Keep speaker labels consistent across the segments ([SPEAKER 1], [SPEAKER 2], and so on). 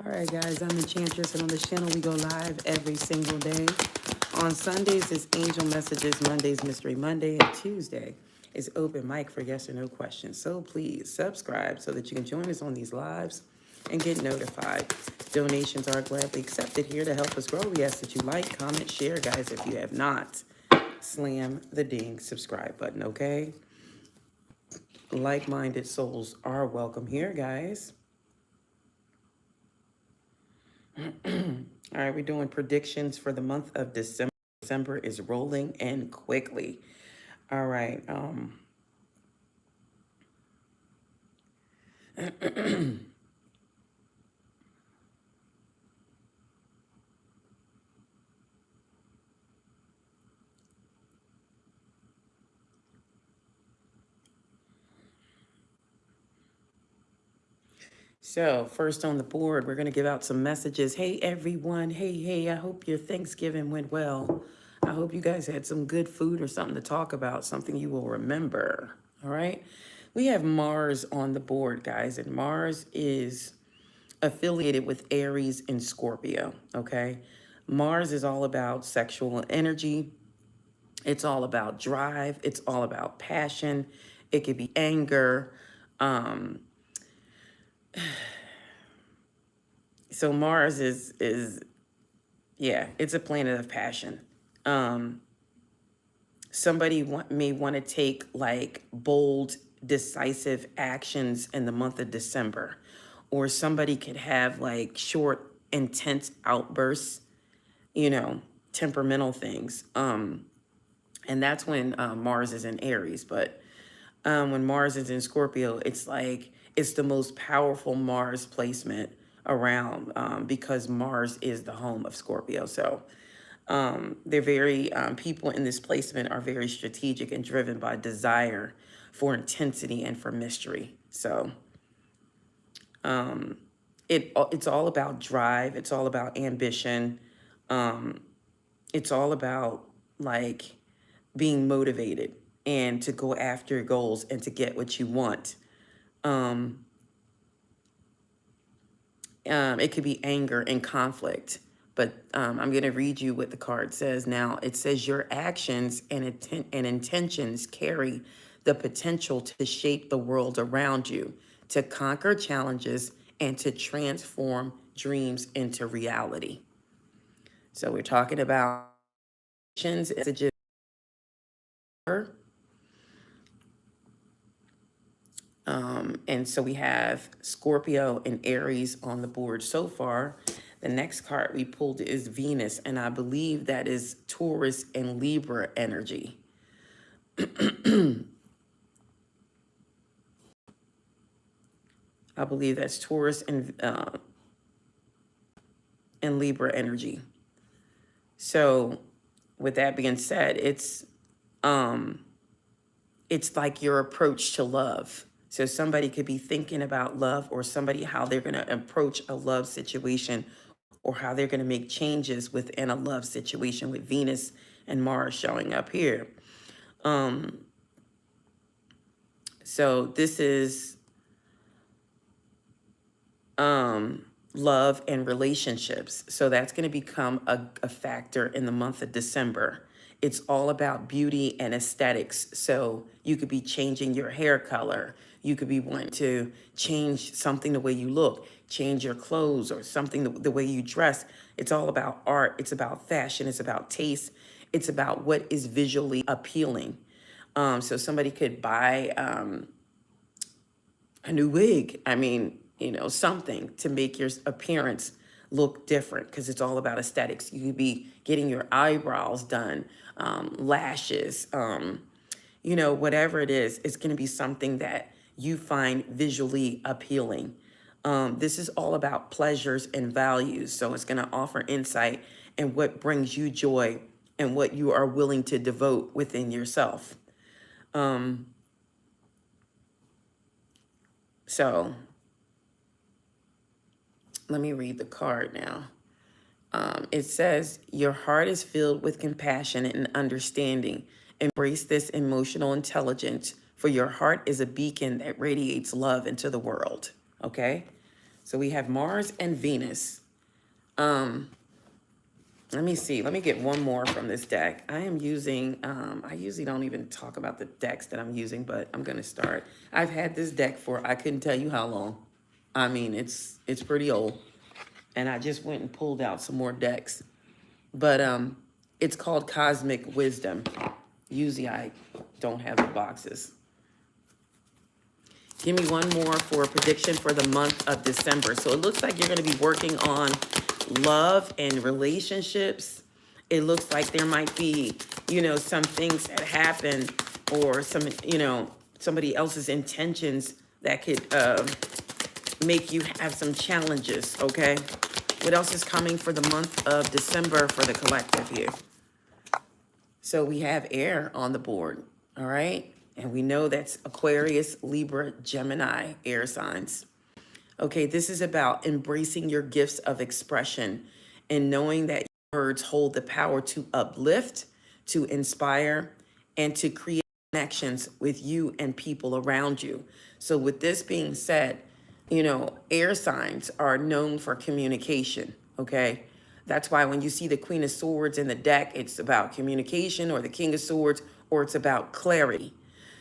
[SPEAKER 1] All right, guys, I'm Enchantress, and on this channel, we go live every single day. On Sundays, it's Angel Messages. Mondays, Mystery Monday. And Tuesday is open mic for yes or no questions. So please subscribe so that you can join us on these lives and get notified. Donations are gladly accepted here to help us grow. We ask that you like, comment, share, guys. If you have not, slam the ding subscribe button, okay? Like-minded souls are welcome here, guys. All right, we're doing predictions for the month of December. December is rolling in quickly. All right. So first on the board, we're going to give out some messages. Hey, everyone. Hey, I hope your Thanksgiving went well. I hope you guys had some good food or something to talk about, something you will remember. All right. We have Mars on the board, guys, and Mars is affiliated with Aries and Scorpio, okay? Mars is all about sexual energy. It's all about drive. It's all about passion. It could be anger. So Mars yeah, it's a planet of passion. Somebody may want to take like bold, decisive actions in the month of December, or somebody could have like short, intense outbursts, temperamental things. And that's when Mars is in Aries. But when Mars is in Scorpio, it's like it's the most powerful Mars placement around because Mars is the home of Scorpio. So they're very, people in this placement are very strategic and driven by desire for intensity and for mystery. So it's all about drive. It's all about ambition. It's all about like being motivated and to go after your goals and to get what you want. It could be anger and conflict, but I'm going to read you what the card says now. It says your actions and intentions carry the potential to shape the world around you, to conquer challenges, and to transform dreams into reality. So we're talking about actions, messages. And so we have Scorpio and Aries on the board so far. The next card we pulled is Venus, and I believe that is Taurus and Libra energy. I believe that's Taurus and Libra energy. So with that being said, it's like your approach to love. So somebody could be thinking about love, or somebody how they're going to approach a love situation, or how they're going to make changes within a love situation, with Venus and Mars showing up here. So this is love and relationships. So that's going to become a factor in the month of December. It's all about beauty and aesthetics. So you could be changing your hair color. You could be wanting to change something, the way you look, change your clothes, or something, the way you dress. It's all about art. It's about fashion. It's about taste. It's about what is visually appealing. So somebody could buy a new wig. I mean, something to make your appearance look different, because it's all about aesthetics. You could be getting your eyebrows done, lashes, whatever it is, it's going to be something that you find visually appealing. This is all about pleasures and values. So it's going to offer insight in what brings you joy and what you are willing to devote within yourself. So let me read the card now. It says, your heart is filled with compassion and understanding. Embrace this emotional intelligence, for your heart is a beacon that radiates love into the world. Okay? So we have Mars and Venus. Let me see. Let me get one more from this deck. I am using, I usually don't even talk about the decks that I'm using, but I'm going to start. I've had this deck for, I couldn't tell you how long. I mean, it's pretty old. And I just went and pulled out some more decks. But it's called Cosmic Wisdom. Usually I don't have the boxes. Give me one more for a prediction for the month of December. So it looks like you're going to be working on love and relationships. It looks like there might be, you know, some things that happen or some, you know, somebody else's intentions that could make you have some challenges, okay? What else is coming for the month of December for the collective here? So we have air on the board, all right? And we know that's Aquarius, Libra, Gemini, air signs. Okay, this is about embracing your gifts of expression and knowing that your words hold the power to uplift, to inspire, and to create connections with you and people around you. So with this being said, you know, air signs are known for communication, okay? That's why when you see the Queen of Swords in the deck, it's about communication, or the King of Swords, or it's about clarity.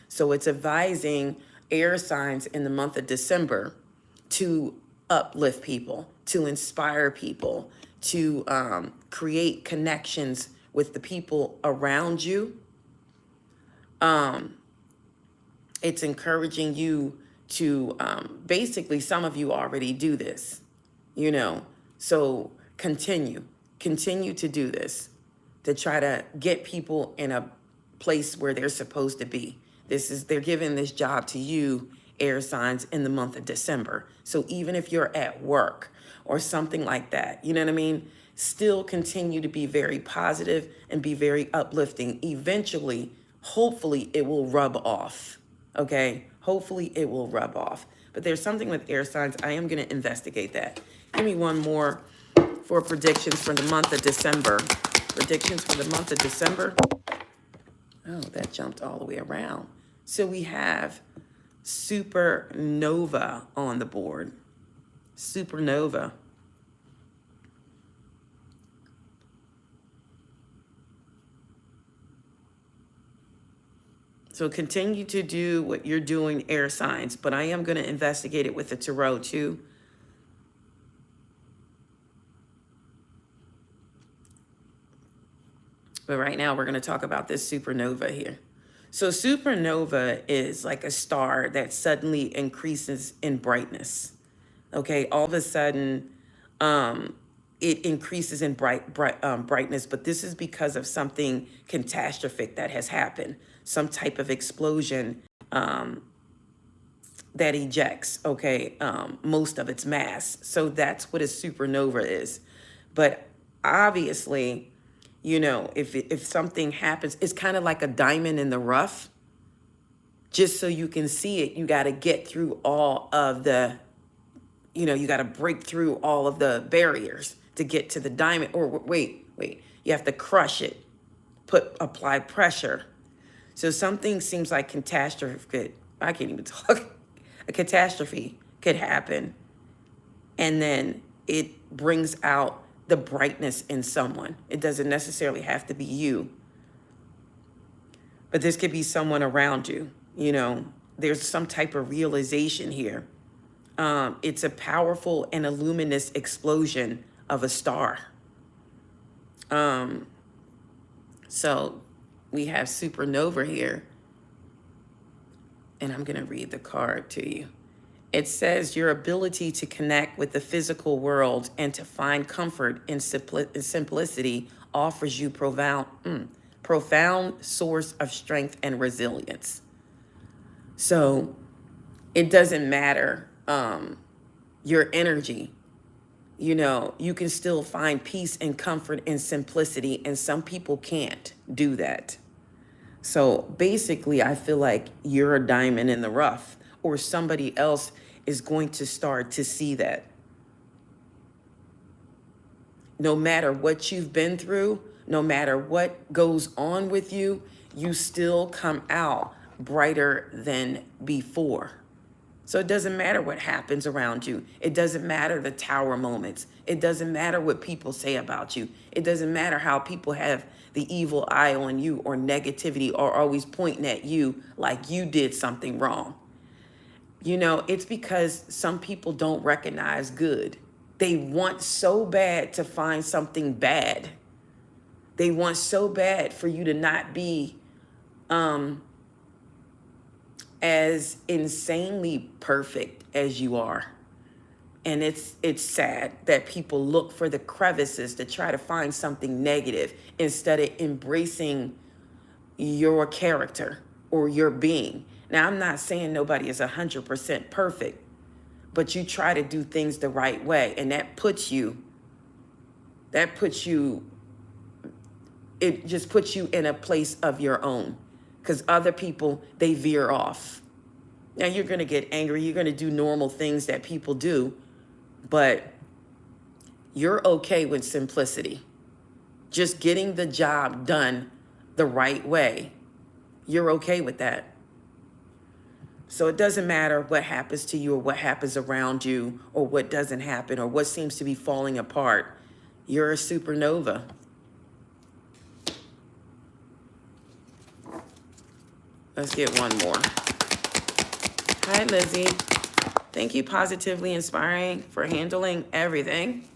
[SPEAKER 1] So it's advising air signs in the month of December to uplift people, to inspire people, to create connections with the people around you. It's encouraging you to, basically, some of you already do this, you know, so continue to do this, to try to get people in a place where they're supposed to be. They're giving this job to you, air signs, in the month of December. So even if you're at work or something like that, you know what I mean? Still continue to be very positive and be very uplifting. Eventually, hopefully it will rub off, okay? Hopefully it will rub off. But there's something with air signs. I am going to investigate that. Give me one more for predictions for the month of December. Predictions for the month of December. Oh, that jumped all the way around. So we have supernova on the board. Supernova. So continue to do what you're doing, air signs, but I am going to investigate it with the tarot too. But right now we're going to talk about this supernova here. So supernova is like a star that suddenly increases in brightness. Okay, all of a sudden it increases in brightness, but this is because of something catastrophic that has happened, some type of explosion that ejects, okay, most of its mass. So that's what a supernova is. But obviously, you know, if something happens, it's kind of like a diamond in the rough. Just so you can see it, you got to get through all of the, you know, you got to break through all of the barriers to get to the diamond. Or wait, you have to crush it, apply pressure. So something seems like catastrophe. I can't even talk. A catastrophe could happen, and then it brings out the brightness in someone. It doesn't necessarily have to be you, but this could be someone around you. You know, there's some type of realization here. It's a powerful and a luminous explosion of a star. So we have supernova here, and I'm going to read the card to you. It says your ability to connect with the physical world and to find comfort in simplicity offers you profound source of strength and resilience. So it doesn't matter your energy. You know, you can still find peace and comfort in simplicity, and some people can't do that. So basically, I feel like you're a diamond in the rough, or somebody else is going to start to see that. No matter what you've been through, no matter what goes on with you, you still come out brighter than before. So it doesn't matter what happens around you. It doesn't matter the tower moments. It doesn't matter what people say about you. It doesn't matter how people have the evil eye on you or negativity or always pointing at you like you did something wrong. You know, it's because some people don't recognize good. They want so bad to find something bad. They want so bad for you to not be as insanely perfect as you are. And it's sad that people look for the crevices to try to find something negative instead of embracing your character or your being. Now, I'm not saying nobody is 100% perfect, but you try to do things the right way, and it just puts you in a place of your own, because other people, they veer off. Now, you're going to get angry. You're going to do normal things that people do, but you're okay with simplicity. Just getting the job done the right way. You're okay with that. So it doesn't matter what happens to you or what happens around you or what doesn't happen or what seems to be falling apart. You're a supernova. Let's get one more. Hi, Lizzie. Thank you, Positively Inspiring, for handling everything.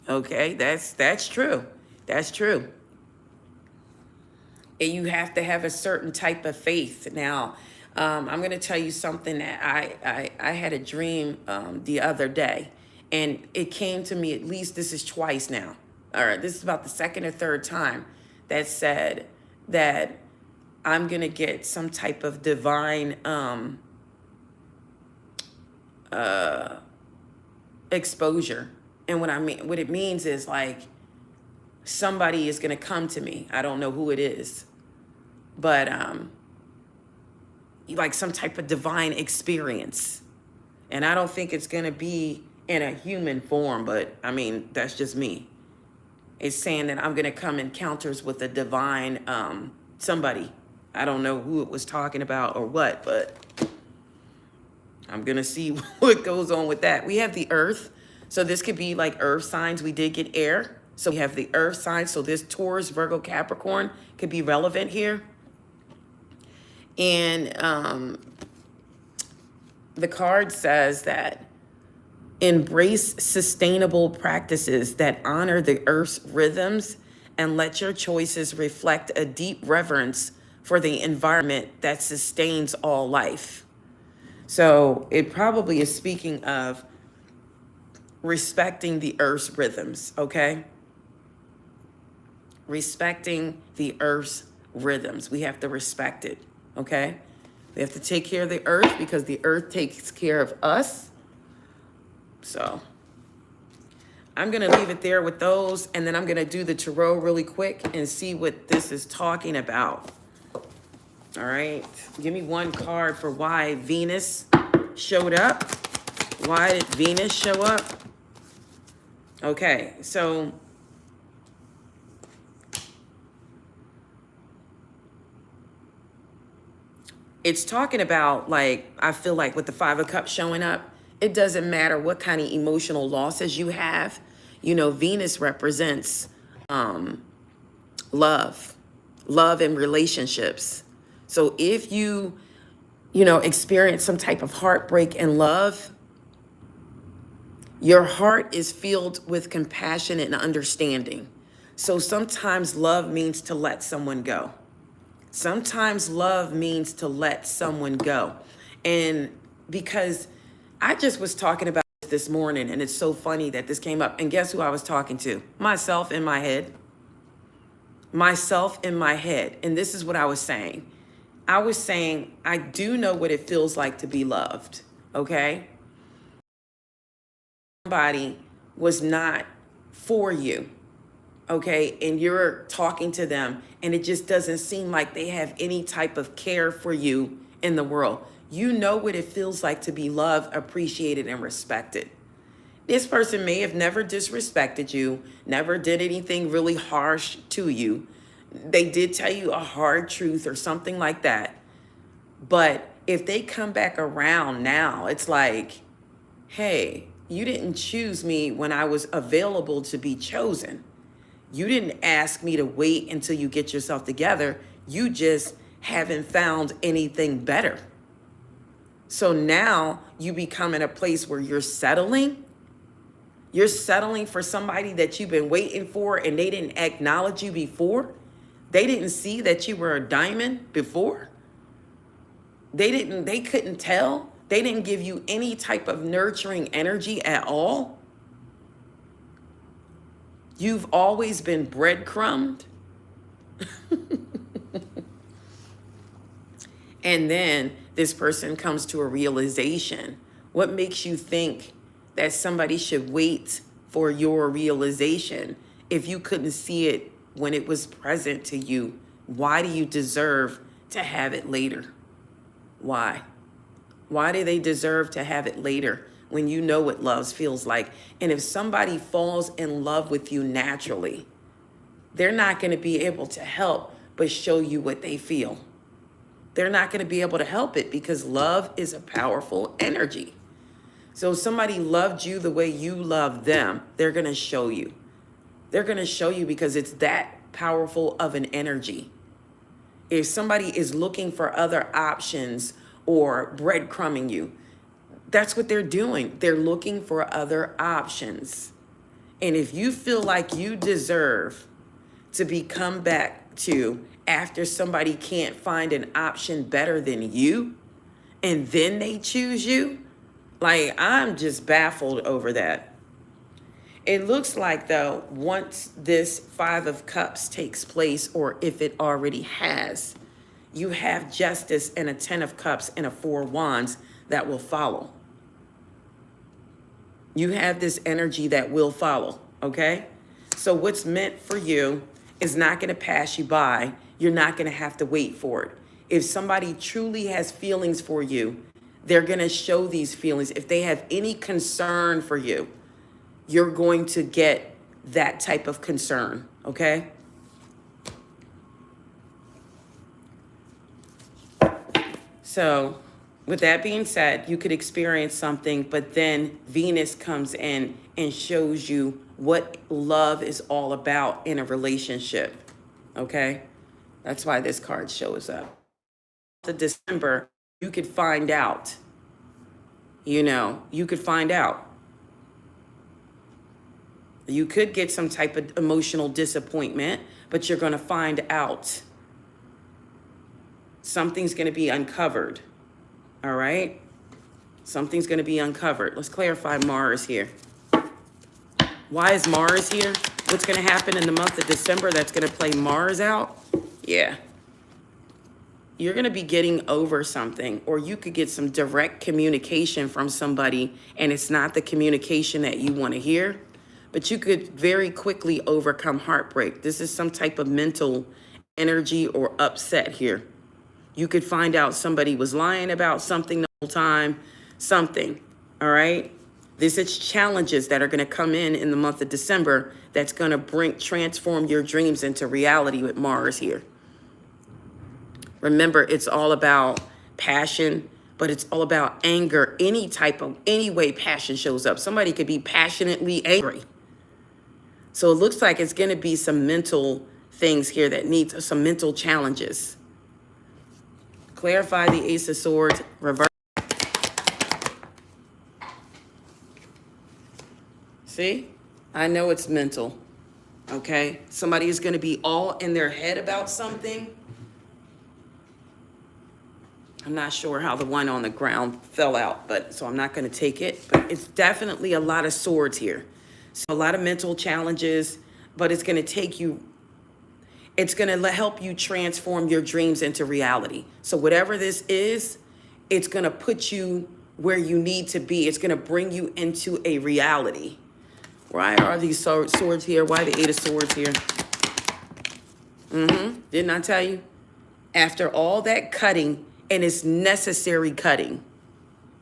[SPEAKER 1] Okay, that's true. That's true. And you have to have a certain type of faith. Now, I'm going to tell you something that I had a dream the other day, and it came to me, at least this is twice now. All right, this is about the second or third time that said that I'm going to get some type of divine exposure. And what it means is like somebody is going to come to me. I don't know who it is, but like some type of divine experience. And I don't think it's going to be in a human form, but I mean, that's just me. It's saying that I'm going to come encounters with a divine somebody. I don't know who it was talking about or what, but I'm going to see what goes on with that. We have the earth. So this could be like earth signs. We did get air. So we have the earth signs. So this Taurus, Virgo, Capricorn could be relevant here. And the card says that embrace sustainable practices that honor the earth's rhythms and let your choices reflect a deep reverence for the environment that sustains all life. So it probably is speaking of respecting the earth's rhythms, okay? Respecting the earth's rhythms. We have to respect it, okay? We have to take care of the earth because the earth takes care of us. So I'm going to leave it there with those, and then I'm going to do the tarot really quick and see what this is talking about. All right. Give me one card for why Venus showed up. Why did Venus show up? Okay, so it's talking about, like, I feel like with the Five of Cups showing up, it doesn't matter what kind of emotional losses you have. You know, Venus represents love and relationships. So if you experience some type of heartbreak and love, your heart is filled with compassion and understanding. So sometimes love means to let someone go. Sometimes love means to let someone go. And because I just was talking about this morning, and it's so funny that this came up. And guess who I was talking to? Myself in my head. Myself in my head. And this is what I was saying. I was saying, I do know what it feels like to be loved, okay? Somebody was not for you, okay, and you're talking to them and it just doesn't seem like they have any type of care for you in the world. You know what it feels like to be loved, appreciated, and respected. This person may have never disrespected you, never did anything really harsh to you. They did tell you a hard truth or something like that. But if they come back around now, it's like, hey, you didn't choose me when I was available to be chosen. You didn't ask me to wait until you get yourself together. You just haven't found anything better. So now you become in a place where you're settling. You're settling for somebody that you've been waiting for and they didn't acknowledge you before. They didn't see that you were a diamond before. They couldn't tell. They didn't give you any type of nurturing energy at all. You've always been breadcrumbed. And then this person comes to a realization. What makes you think that somebody should wait for your realization if you couldn't see it when it was present to you? Why do you deserve to have it later? Why? Why do they deserve to have it later when you know what love feels like? And if somebody falls in love with you naturally, they're not going to be able to help but show you what they feel. They're not going to be able to help it because love is a powerful energy. So if somebody loved you the way you love them, they're going to show you. They're going to show you because it's that powerful of an energy. If somebody is looking for other options or breadcrumbing you, that's what they're doing. They're looking for other options. And if you feel like you deserve to be come back to after somebody can't find an option better than you, and then they choose you, like, I'm just baffled over that. It looks like, though, once this 5 of Cups takes place, or if it already has, you have Justice and a 10 of Cups and a 4 of Wands that will follow. You have this energy that will follow, okay? So what's meant for you is not going to pass you by. You're not going to have to wait for it. If somebody truly has feelings for you, they're going to show these feelings. If they have any concern for you, you're going to get that type of concern, okay? So with that being said, you could experience something, but then Venus comes in and shows you what love is all about in a relationship, okay? That's why this card shows up. To December, you could find out, you could find out. You could get some type of emotional disappointment, but you're going to find out. Something's going to be uncovered. All right? Something's going to be uncovered. Let's clarify Mars here. Why is Mars here? What's going to happen in the month of December that's going to play Mars out? Yeah. You're going to be getting over something, or you could get some direct communication from somebody, and it's not the communication that you want to hear. But you could very quickly overcome heartbreak. This is some type of mental energy or upset here. You could find out somebody was lying about something the whole time, something, all right? This is challenges that are going to come in the month of December that's going to transform your dreams into reality with Mars here. Remember, it's all about passion, but it's all about anger. Any way passion shows up. Somebody could be passionately angry. So it looks like it's going to be some mental things here that need some mental challenges. Clarify the Ace of Swords, reverse. See? I know it's mental, okay? Somebody is going to be all in their head about something. I'm not sure how the one on the ground fell out, so I'm not going to take it. But it's definitely a lot of swords here. So a lot of mental challenges, but it's going to take you, it's going to help you transform your dreams into reality. So whatever this is, it's going to put you where you need to be. It's going to bring you into a reality. Why are these swords here? Why the 8 of Swords here? Didn't I tell you? After all that cutting, and it's necessary cutting,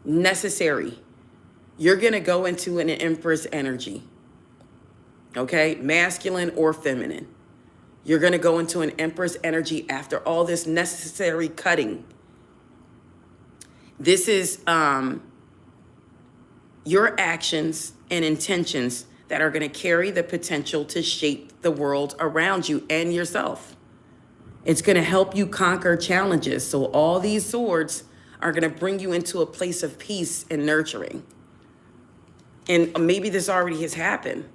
[SPEAKER 1] necessary. You're going to go into an Empress energy, okay? Masculine or feminine. You're going to go into an Empress energy after all this necessary cutting. This is your actions and intentions that are going to carry the potential to shape the world around you and yourself. It's going to help you conquer challenges. So all these swords are going to bring you into a place of peace and nurturing. And maybe this already has happened,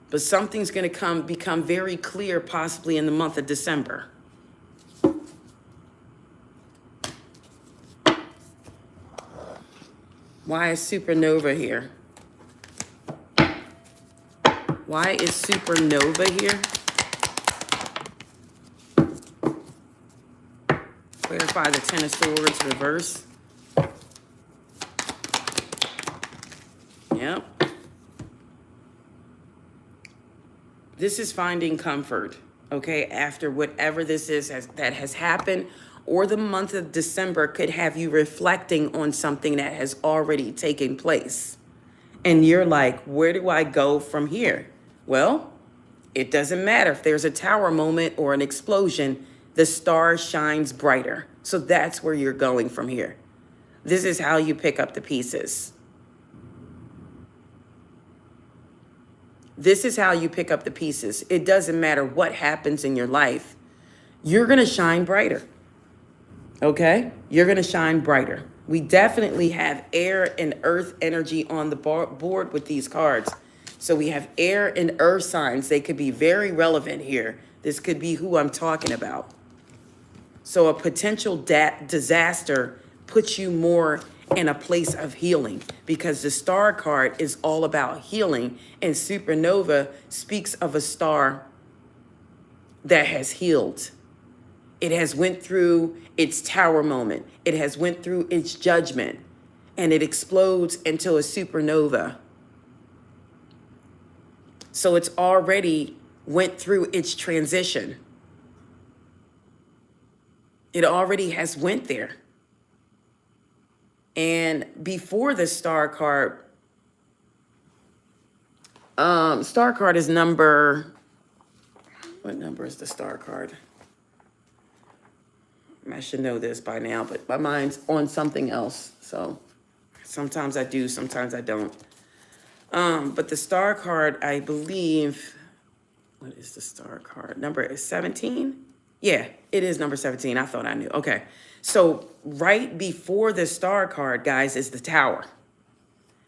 [SPEAKER 1] but something's going to become very clear, possibly in the month of December. Why is supernova here? Why is supernova here? Clarify the Ten of Swords reverse. Yep. This is finding comfort, okay, after whatever this is that has happened, or the month of December could have you reflecting on something that has already taken place. And you're like, where do I go from here? Well, it doesn't matter if there's a tower moment or an explosion, the star shines brighter. So that's where you're going from here. This is how you pick up the pieces. This is how you pick up the pieces. It doesn't matter what happens in your life. You're going to shine brighter. Okay? You're going to shine brighter. We definitely have air and earth energy on the board with these cards. So we have air and earth signs. They could be very relevant here. This could be who I'm talking about. So a potential disaster puts you more in a place of healing, because the star card is all about healing, and supernova speaks of a star that has healed. It has went through its tower moment. It has went through its judgment, and it explodes into a supernova. So it's already went through its transition. It already has went there. And before the star card is number, what number is the star card? I should know this by now, but my mind's on something else. So sometimes I do, sometimes I don't. But the star card, I believe, what is the star card? Number is 17? Yeah, it is number 17. I thought I knew. Okay. So right before the star card, guys, is the tower.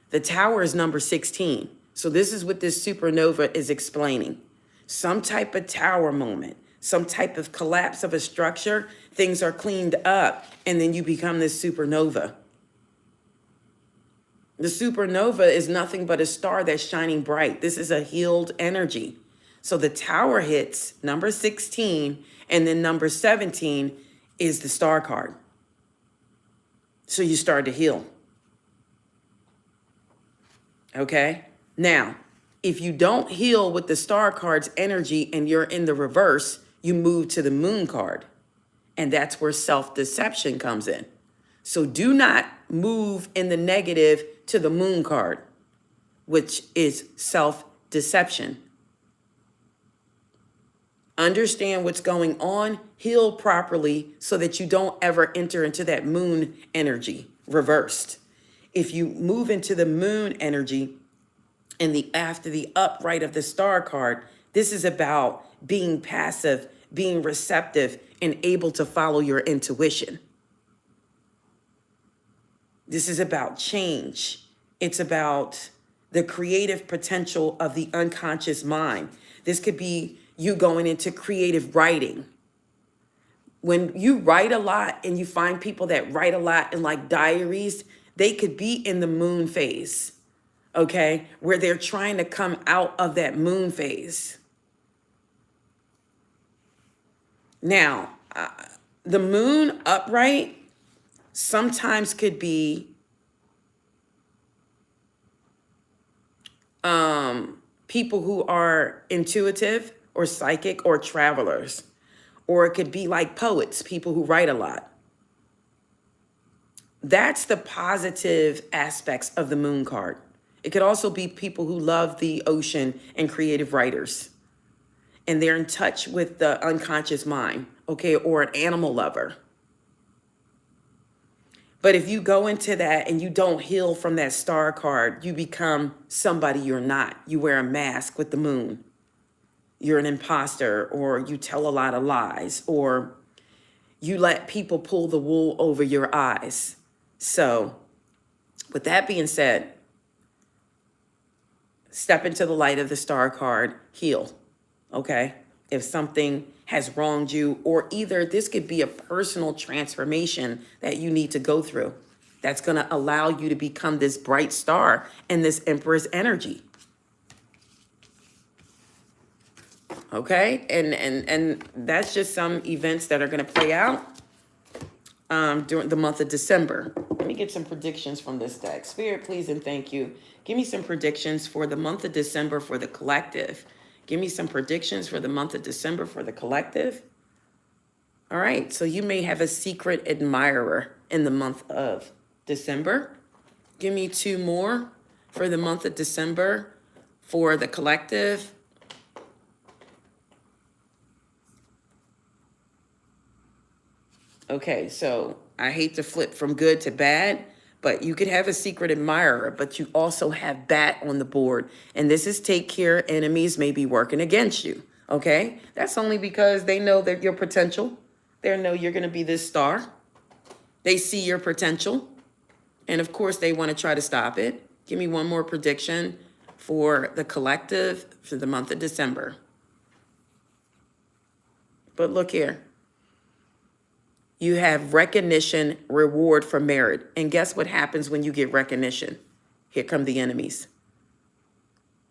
[SPEAKER 1] The tower is number 16. So this is what this supernova is explaining. Some type of tower moment, some type of collapse of a structure, things are cleaned up, and then you become this supernova. The supernova is nothing but a star that's shining bright. This is a healed energy. So the tower hits number 16, and then number 17 is the star card. So you start to heal. Okay? Now, if you don't heal with the star card's energy and you're in the reverse, you move to the moon card. And that's where self-deception comes in. So do not move in the negative to the moon card, which is self-deception. Understand what's going on, heal properly so that you don't ever enter into that moon energy reversed. If you move into the moon energy and after the upright of the star card, this is about being passive, being receptive, and able to follow your intuition. This is about change. It's about the creative potential of the unconscious mind. This could be you going into creative writing. When you write a lot and you find people that write a lot in like diaries, they could be in the moon phase, okay? Where they're trying to come out of that moon phase. Now, the moon upright sometimes could be people who are intuitive or psychic or travelers, or it could be like poets, people who write a lot. That's the positive aspects of the moon card. It could also be people who love the ocean and creative writers, and they're in touch with the unconscious mind, okay, or an animal lover. But if you go into that and you don't heal from that star card, you become somebody you're not. You wear a mask with the moon. You're an imposter, or you tell a lot of lies, or you let people pull the wool over your eyes. So with that being said, step into the light of the star card, heal, okay? If something has wronged you, or either this could be a personal transformation that you need to go through that's going to allow you to become this bright star and this Empress energy. Okay? And that's just some events that are going to play out during the month of December. Let me get some predictions from this deck. Spirit, please and thank you. Give me some predictions for the month of December for the collective. Give me some predictions for the month of December for the collective. All right, so you may have a secret admirer in the month of December. Give me two more for the month of December for the collective. Okay, so I hate to flip from good to bad, but you could have a secret admirer, but you also have bat on the board. And this is take care, enemies may be working against you, okay? That's only because they know that your potential. They know you're going to be this star. They see your potential. And of course, they want to try to stop it. Give me one more prediction for the collective for the month of December. But look here. You have recognition, reward for merit. And guess what happens when you get recognition? Here come the enemies.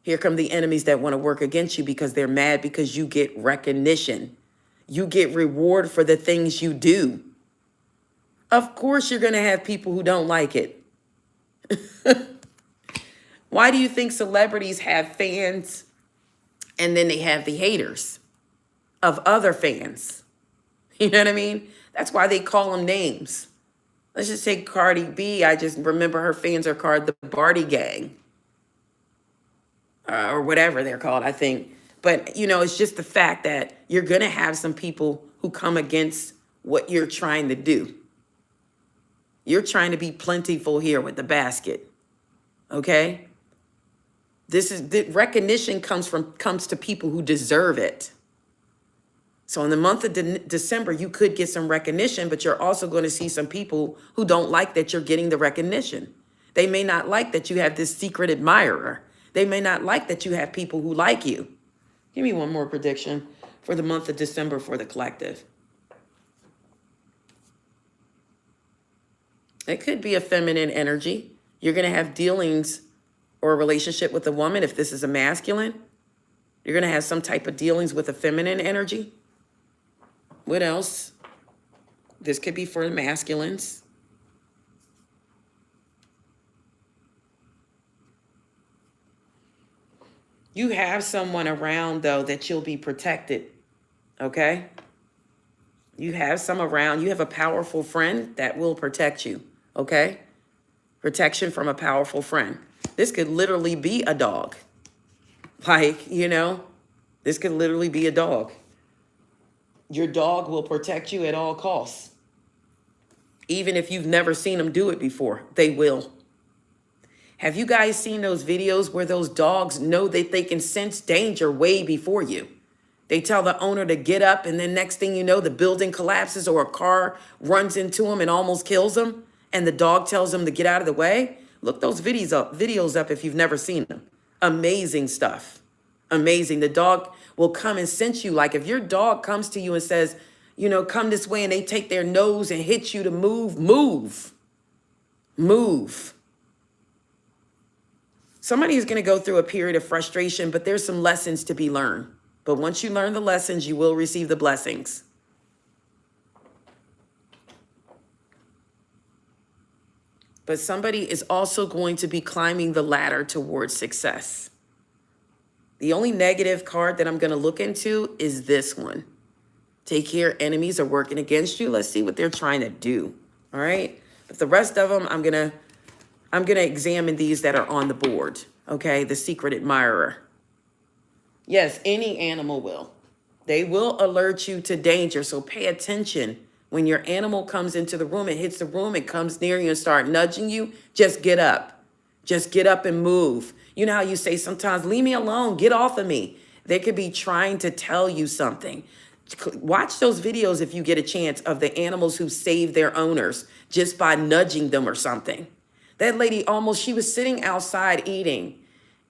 [SPEAKER 1] Here come the enemies that want to work against you because they're mad because you get recognition. You get reward for the things you do. Of course, you're going to have people who don't like it. Why do you think celebrities have fans and then they have the haters of other fans? You know what I mean? That's why they call them names. Let's just take Cardi B. I just remember her fans are called the Barty Gang. Or whatever they're called, I think. But, you know, it's just the fact that you're going to have some people who come against what you're trying to do. You're trying to be plentiful here with the basket. Okay? The recognition comes to people who deserve it. So in the month of December, you could get some recognition, but you're also going to see some people who don't like that you're getting the recognition. They may not like that you have this secret admirer. They may not like that you have people who like you. Give me one more prediction for the month of December for the collective. It could be a feminine energy. You're going to have dealings or a relationship with a woman if this is a masculine. You're going to have some type of dealings with a feminine energy. What else? This could be for the masculines. You have someone around, though, that you'll be protected, okay? You have some around. You have a powerful friend that will protect you, okay? Protection from a powerful friend. This could literally be a dog. Like, you know, this could literally be a dog. Your dog will protect you at all costs. Even if you've never seen them do it before, they will. Have you guys seen those videos where those dogs know that they can sense danger way before you? They tell the owner to get up, and then next thing you know, the building collapses or a car runs into them and almost kills them, and the dog tells them to get out of the way. Look those videos up if you've never seen them. Amazing stuff. Amazing. The dog will come and sense you. Like if your dog comes to you and says, you know, come this way, and they take their nose and hit you to move, move. Somebody is going to go through a period of frustration, but there's some lessons to be learned. But once you learn the lessons, you will receive the blessings. But somebody is also going to be climbing the ladder towards success. The only negative card that I'm going to look into is this one. Take care, enemies are working against you. Let's see what they're trying to do. All right. But the rest of them, I'm gonna examine these that are on the board. Okay, the secret admirer. Yes, any animal will. They will alert you to danger, so pay attention. When your animal comes into the room, it hits the room, it comes near you and start nudging you, just get up. Just get up and move. You know how you say sometimes, leave me alone, get off of me. They could be trying to tell you something. Watch those videos if you get a chance of the animals who save their owners just by nudging them or something. That lady she was sitting outside eating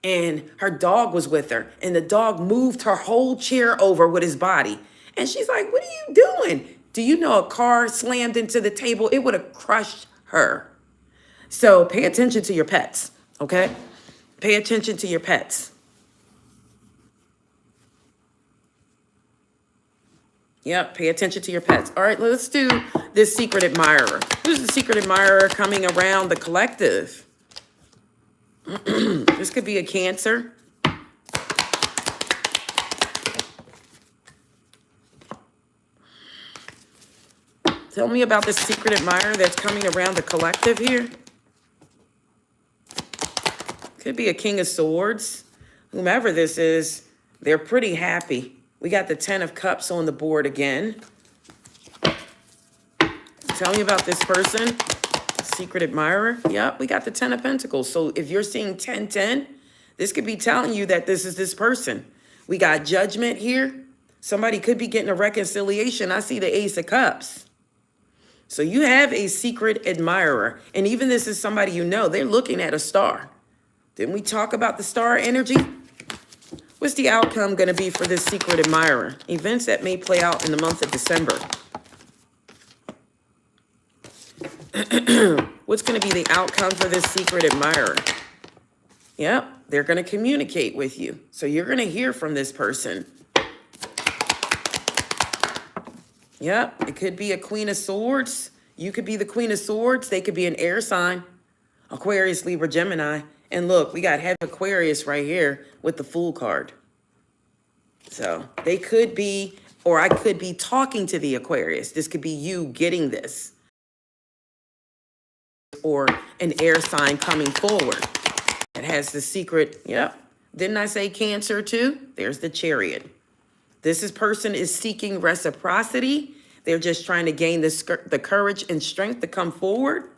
[SPEAKER 1] and her dog was with her and the dog moved her whole chair over with his body. And she's like, what are you doing? Do you know a car slammed into the table? It would have crushed her. So pay attention to your pets, okay? Pay attention to your pets. Yep, pay attention to your pets. All right, let's do this secret admirer. Who's the secret admirer coming around the collective? This could be a Cancer. Tell me about this secret admirer that's coming around the collective here. Could be a King of Swords. Whomever this is, they're pretty happy. We got the 10 of Cups on the board again. Tell me about this person. Secret admirer. Yep, we got the 10 of Pentacles. So if you're seeing 10-10, this could be telling you that this is this person. We got Judgment here. Somebody could be getting a reconciliation. I see the Ace of Cups. So you have a secret admirer. And even this is somebody you know. They're looking at a star. Didn't we talk about the star energy? What's the outcome going to be for this secret admirer? Events that may play out in the month of December. What's going to be the outcome for this secret admirer? Yep, they're going to communicate with you. So you're going to hear from this person. Yep, it could be a Queen of Swords. You could be the Queen of Swords. They could be an air sign. Aquarius, Libra, Gemini. And look, we got heavy Aquarius right here with the Fool card. So they could be, or I could be talking to the Aquarius. This could be you getting this. Or an air sign coming forward. It has the secret, yep. Didn't I say Cancer too? There's the Chariot. This person is seeking reciprocity. They're just trying to gain the courage and strength to come forward.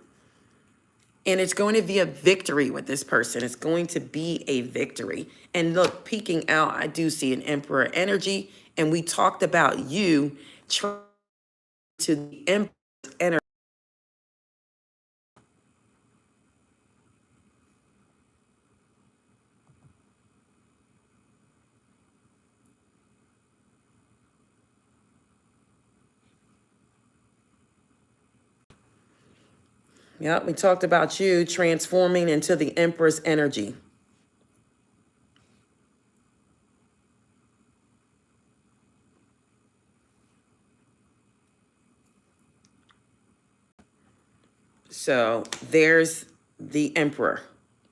[SPEAKER 1] And it's going to be a victory with this person. It's going to be a victory. And look, peeking out, I do see an Emperor energy. And we talked about you trying to the Emperor's energy. Yep, we talked about you transforming into the Empress energy. So there's the Emperor,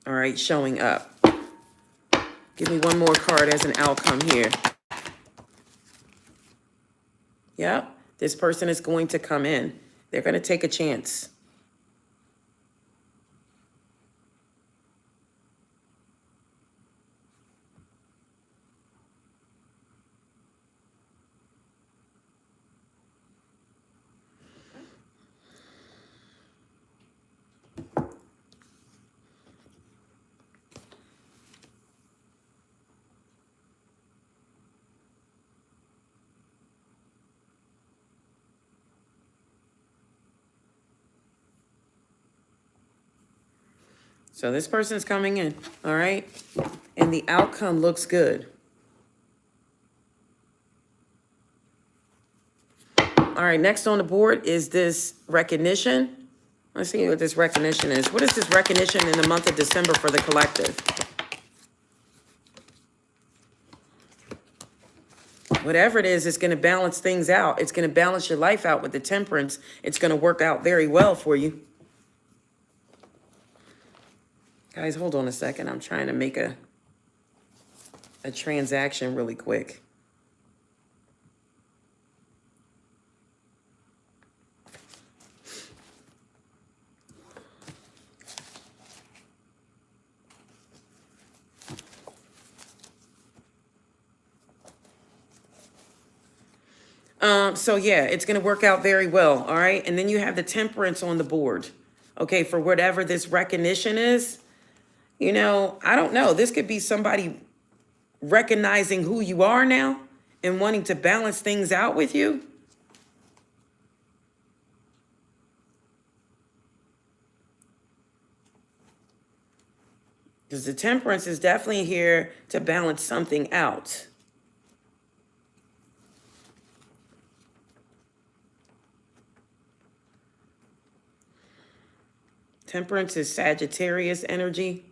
[SPEAKER 1] all right, showing up. Give me one more card as an outcome here. Yep, this person is going to come in. They're going to take a chance. So this person's coming in, all right? And the outcome looks good. All right, next on the board is this recognition. Let's see what this recognition is. What is this recognition in the month of December for the collective? Whatever it is, it's going to balance things out. It's going to balance your life out with the Temperance. It's going to work out very well for you. Guys, hold on a second. I'm trying to make a transaction really quick. So yeah, it's going to work out very well. All right. And then you have the Temperance on the board. Okay. For whatever this recognition is, you know, I don't know. This could be somebody recognizing who you are now and wanting to balance things out with you. Because the Temperance is definitely here to balance something out. Temperance is Sagittarius energy.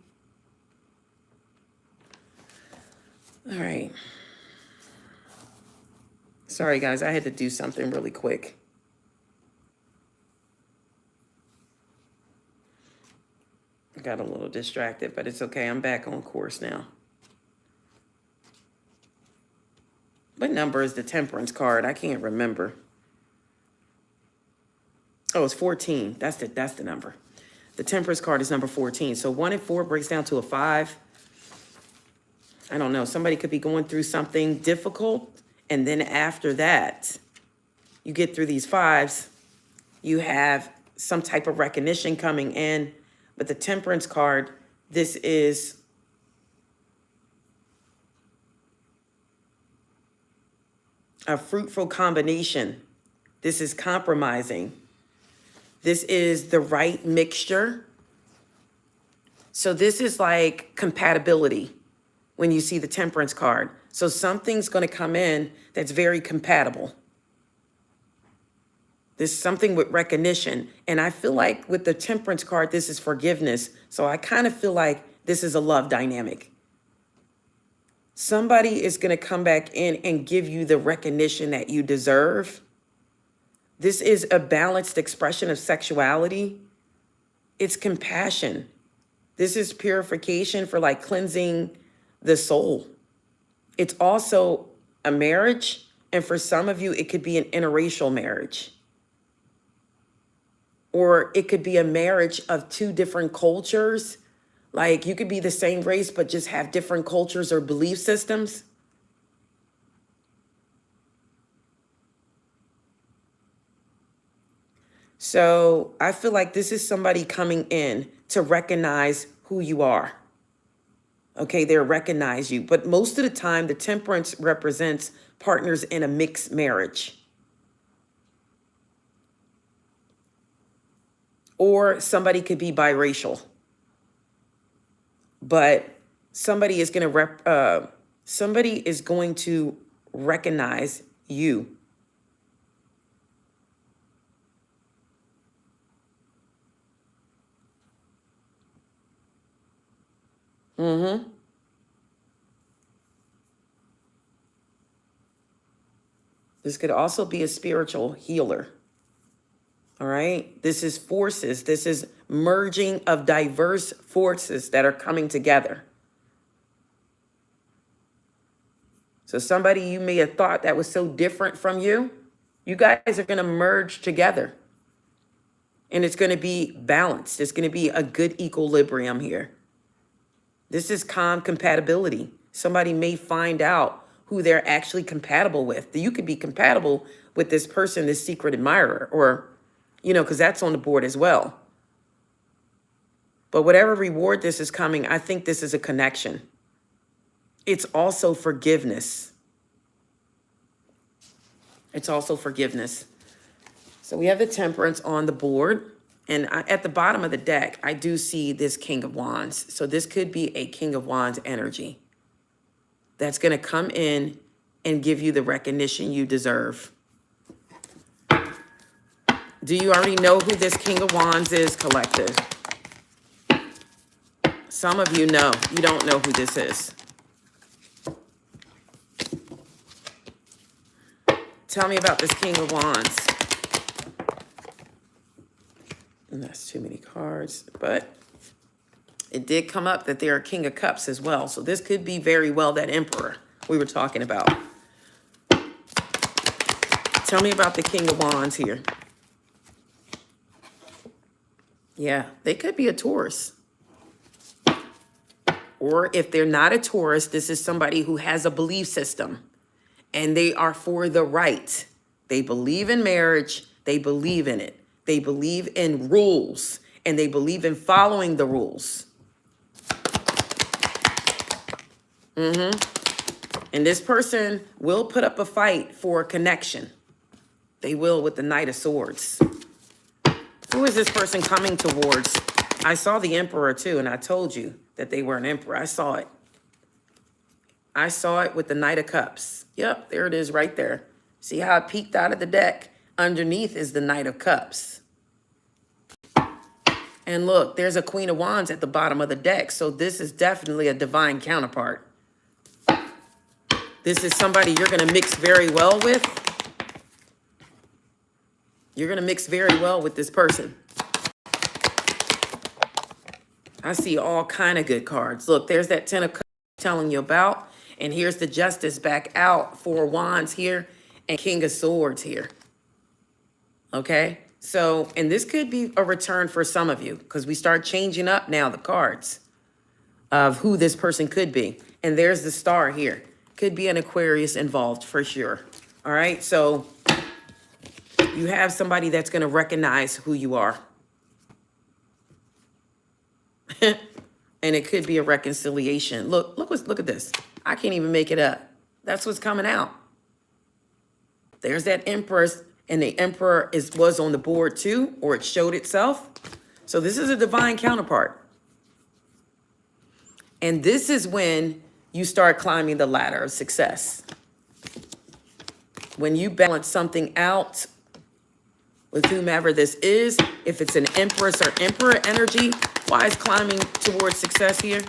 [SPEAKER 1] All right. Sorry, guys. I had to do something really quick. I got a little distracted, but it's okay. I'm back on course now. What number is the Temperance card? I can't remember. Oh, it's 14. That's the number. The Temperance card is number 14. So 1 and 4 breaks down to a 5. I don't know. Somebody could be going through something difficult. And then after that, you get through these 5s. You have some type of recognition coming in. But the Temperance card, this is a fruitful combination. This is compromising. This is the right mixture. So this is like compatibility when you see the Temperance card. So something's going to come in that's very compatible. There's something with recognition. And I feel like with the Temperance card, this is forgiveness. So I kind of feel like this is a love dynamic. Somebody is going to come back in and give you the recognition that you deserve. This is a balanced expression of sexuality. It's compassion. This is purification for like cleansing the soul. It's also a marriage. And for some of you, it could be an interracial marriage. Or it could be a marriage of 2 different cultures. Like you could be the same race, but just have different cultures or belief systems. So I feel like this is somebody coming in to recognize who you are. Okay, they recognize you. But most of the time, the Temperance represents partners in a mixed marriage. Or somebody could be biracial. But somebody is going to recognize you. This could also be a spiritual healer. All right. This is forces. This is merging of diverse forces that are coming together. So somebody you may have thought that was so different from you, you guys are going to merge together. And it's going to be balanced. It's going to be a good equilibrium here. This is calm compatibility. Somebody may find out who they're actually compatible with. You could be compatible with this person, this secret admirer, or, you know, because that's on the board as well. But whatever reward this is coming, I think this is a connection. It's also forgiveness. It's also forgiveness. So we have the Temperance on the board. And at the bottom of the deck, I do see this King of Wands. So this could be a King of Wands energy that's going to come in and give you the recognition you deserve. Do you already know who this King of Wands is, collective? Some of you know. You don't know who this is. Tell me about this King of Wands. And that's too many cards, but it did come up that they're a King of Cups as well. So this could be very well that Emperor we were talking about. Tell me about the King of Wands here. Yeah, they could be a Taurus. Or if they're not a Taurus, this is somebody who has a belief system and they are for the right. They believe in marriage. They believe in it. They believe in rules, and they believe in following the rules. And this person will put up a fight for a connection. They will, with the Knight of Swords. Who is this person coming towards? I saw the Emperor too, and I told you that they were an Emperor. I saw it. I saw it with the Knight of Cups. Yep, there it is right there. See how it peeked out of the deck? Underneath is the Knight of Cups. And look, there's a Queen of Wands at the bottom of the deck. So this is definitely a divine counterpart. This is somebody you're going to mix very well with. You're going to mix very well with this person. I see all kind of good cards. Look, there's that Ten of Cups telling you about. And here's the Justice back out. Four of Wands here and King of Swords here. Okay? So, and this could be a return for some of you because we start changing up now the cards of who this person could be. And there's the Star here. Could be an Aquarius involved for sure. All right? So you have somebody that's going to recognize who you are. And it could be a reconciliation. Look at this. I can't even make it up. That's what's coming out. There's that Empress, and the Emperor was on the board too, or it showed itself. So this is a divine counterpart. And this is when you start climbing the ladder of success. When you balance something out with whomever this is, if it's an Empress or Emperor energy, why is climbing towards success here?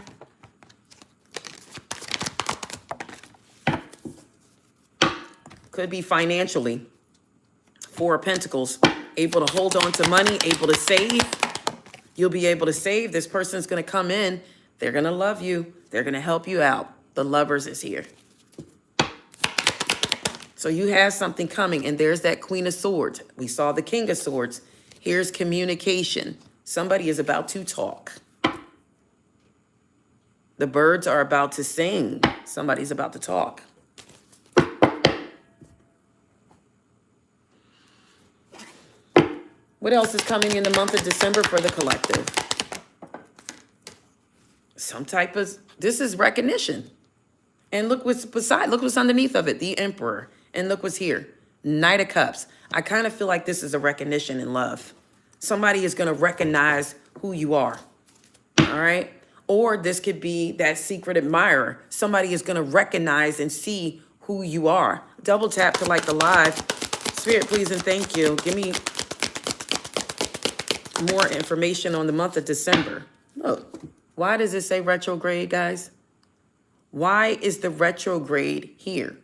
[SPEAKER 1] Could be financially. Four of Pentacles, able to hold on to money, able to save. You'll be able to save. This person's going to come in. They're going to love you. They're going to help you out. The Lovers is here. So you have something coming, and there's that Queen of Swords. We saw the King of Swords. Here's communication. Somebody is about to talk. The birds are about to sing. Somebody's about to talk. What else is coming in the month of December for the collective? Some type of, this is recognition. And look what's beside, look what's underneath of it, the Emperor. And look what's here, Knight of Cups. I kind of feel like this is a recognition in love. Somebody is going to recognize who you are, all right? Or this could be that secret admirer. Somebody is going to recognize and see who you are. Double tap to like the live. Spirit, please and thank you. Give me more information on the month of December. Look, why does it say retrograde, guys? Why is the retrograde here?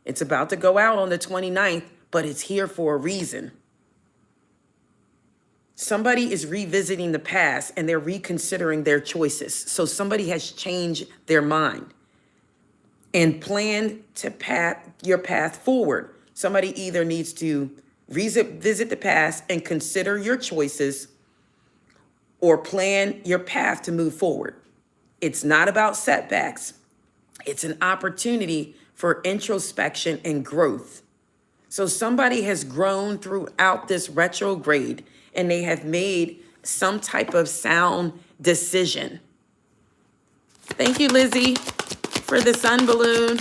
[SPEAKER 1] It's about to go out on the 29th, but it's here for a reason. Somebody is revisiting the past and they're reconsidering their choices. So somebody has changed their mind and planned to your path forward. Somebody either needs to visit the past and consider your choices or plan your path to move forward. It's not about setbacks. It's an opportunity for introspection and growth. So somebody has grown throughout this retrograde and they have made some type of sound decision. Thank you, Lizzie, for the sun balloon.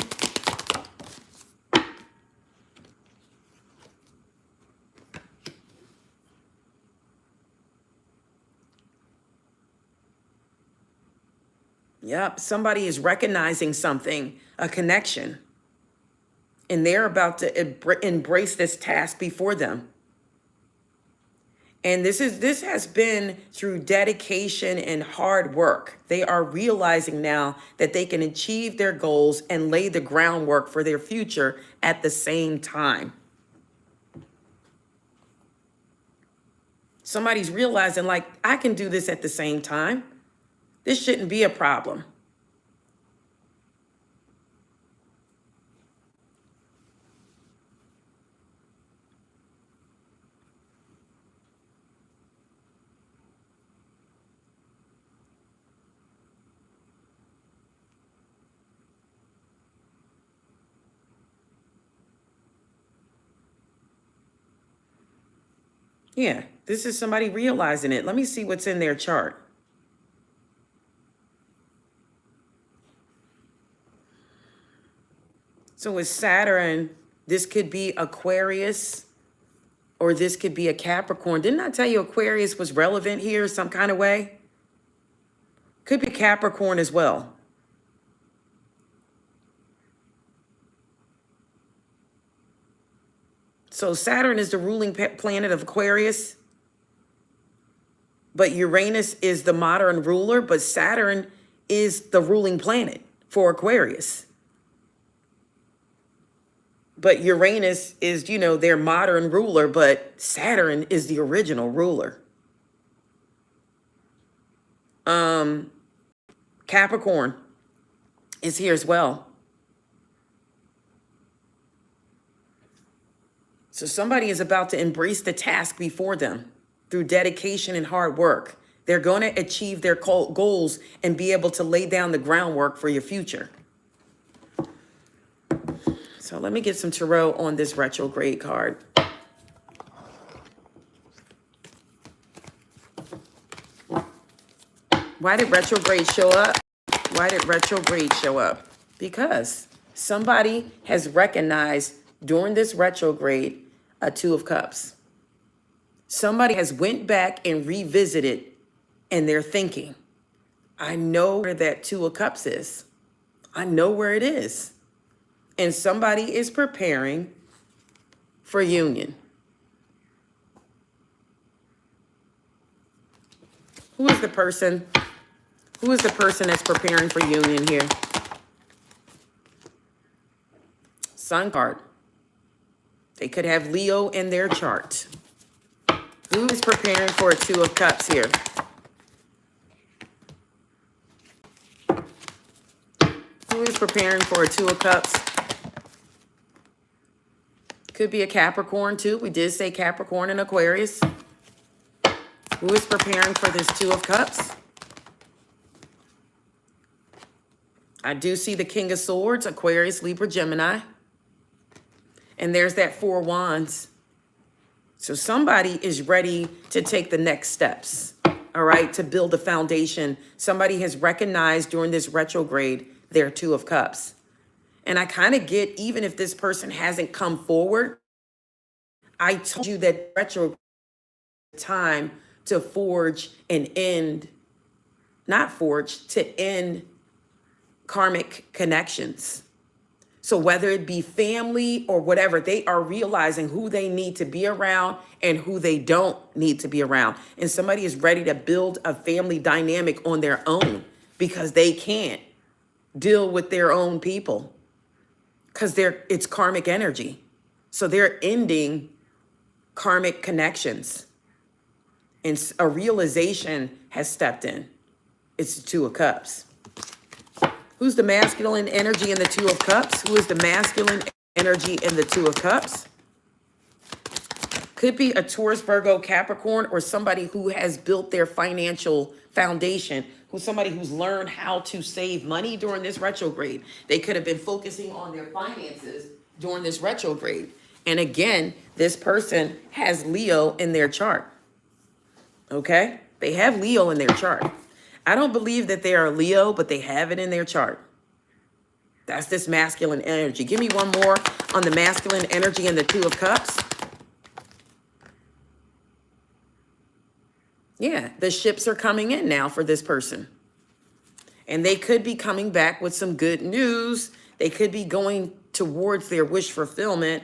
[SPEAKER 1] Yep, somebody is recognizing something, a connection, and they're about to embrace this task before them. And this has been through dedication and hard work. They are realizing now that they can achieve their goals and lay the groundwork for their future at the same time. Somebody's realizing, like, I can do this at the same time. This shouldn't be a problem. Yeah, this is somebody realizing it. Let me see what's in their chart. So with Saturn, this could be Aquarius or this could be a Capricorn. Didn't I tell you Aquarius was relevant here some kind of way? Could be Capricorn as well. So Saturn is the ruling planet of Aquarius, but Uranus is the modern ruler, but Saturn is the ruling planet for Aquarius. But Uranus is, you know, their modern ruler, but Saturn is the original ruler. Capricorn is here as well. So somebody is about to embrace the task before them through dedication and hard work. They're going to achieve their goals and be able to lay down the groundwork for your future. So let me get some tarot on this retrograde card. Why did retrograde show up? Why did retrograde show up? Because somebody has recognized during this retrograde a Two of Cups. Somebody has went back and revisited and they're thinking, I know where that Two of Cups is. I know where it is. And somebody is preparing for union. Who is the person? Who is the person that's preparing for union here? Sun card. They could have Leo in their chart. Who is preparing for a Two of Cups here? Who is preparing for a Two of Cups? Could be a Capricorn too. We did say Capricorn and Aquarius. Who is preparing for this Two of Cups? I do see the King of Swords, Aquarius, Libra, Gemini. And there's that Four of Wands. So somebody is ready to take the next steps, all right, to build a foundation. Somebody has recognized during this retrograde their Two of Cups. And I kind of get, even if this person hasn't come forward, I told you that retrograde time to forge and end, not forge, to end karmic connections. So whether it be family or whatever, they are realizing who they need to be around and who they don't need to be around. And somebody is ready to build a family dynamic on their own because they can't deal with their own people because it's karmic energy. So they're ending karmic connections. And a realization has stepped in. It's the Two of Cups. Who's the masculine energy in the Two of Cups? Who is the masculine energy in the Two of Cups? Could be a Taurus, Virgo, Capricorn, or somebody who has built their financial foundation, somebody who's learned how to save money during this retrograde. They could have been focusing on their finances during this retrograde. And again, this person has Leo in their chart. Okay? They have Leo in their chart. I don't believe that they are Leo, but they have it in their chart. That's this masculine energy. Give me one more on the masculine energy in the Two of Cups. Yeah, the ships are coming in now for this person. And they could be coming back with some good news. They could be going towards their wish fulfillment.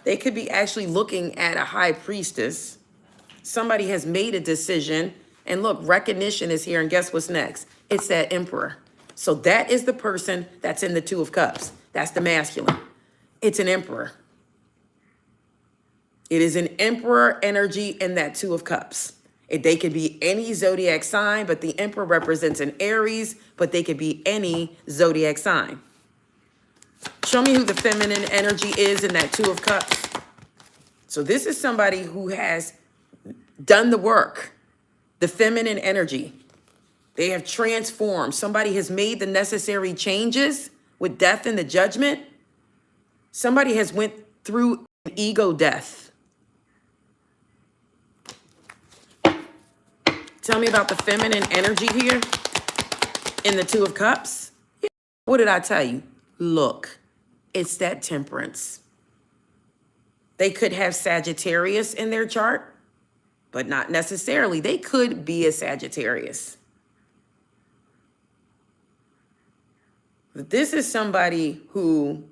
[SPEAKER 1] They could be actually looking at a high priestess. Somebody has made a decision. And look, recognition is here. And guess what's next? It's that emperor. So that is the person that's in the Two of Cups. That's the masculine. It's an emperor. It is an emperor energy in that Two of Cups. They could be any zodiac sign, but the emperor represents an Aries, but they could be any zodiac sign. Show me who the feminine energy is in that Two of Cups. So this is somebody who has done the work. The feminine energy. They have transformed. Somebody has made the necessary changes with death and the judgment. Somebody has went through an ego death. Tell me about the feminine energy here in the Two of Cups. Yeah. What did I tell you? Look, it's that Temperance. They could have Sagittarius in their chart, but not necessarily. They could be a Sagittarius. But this is somebody who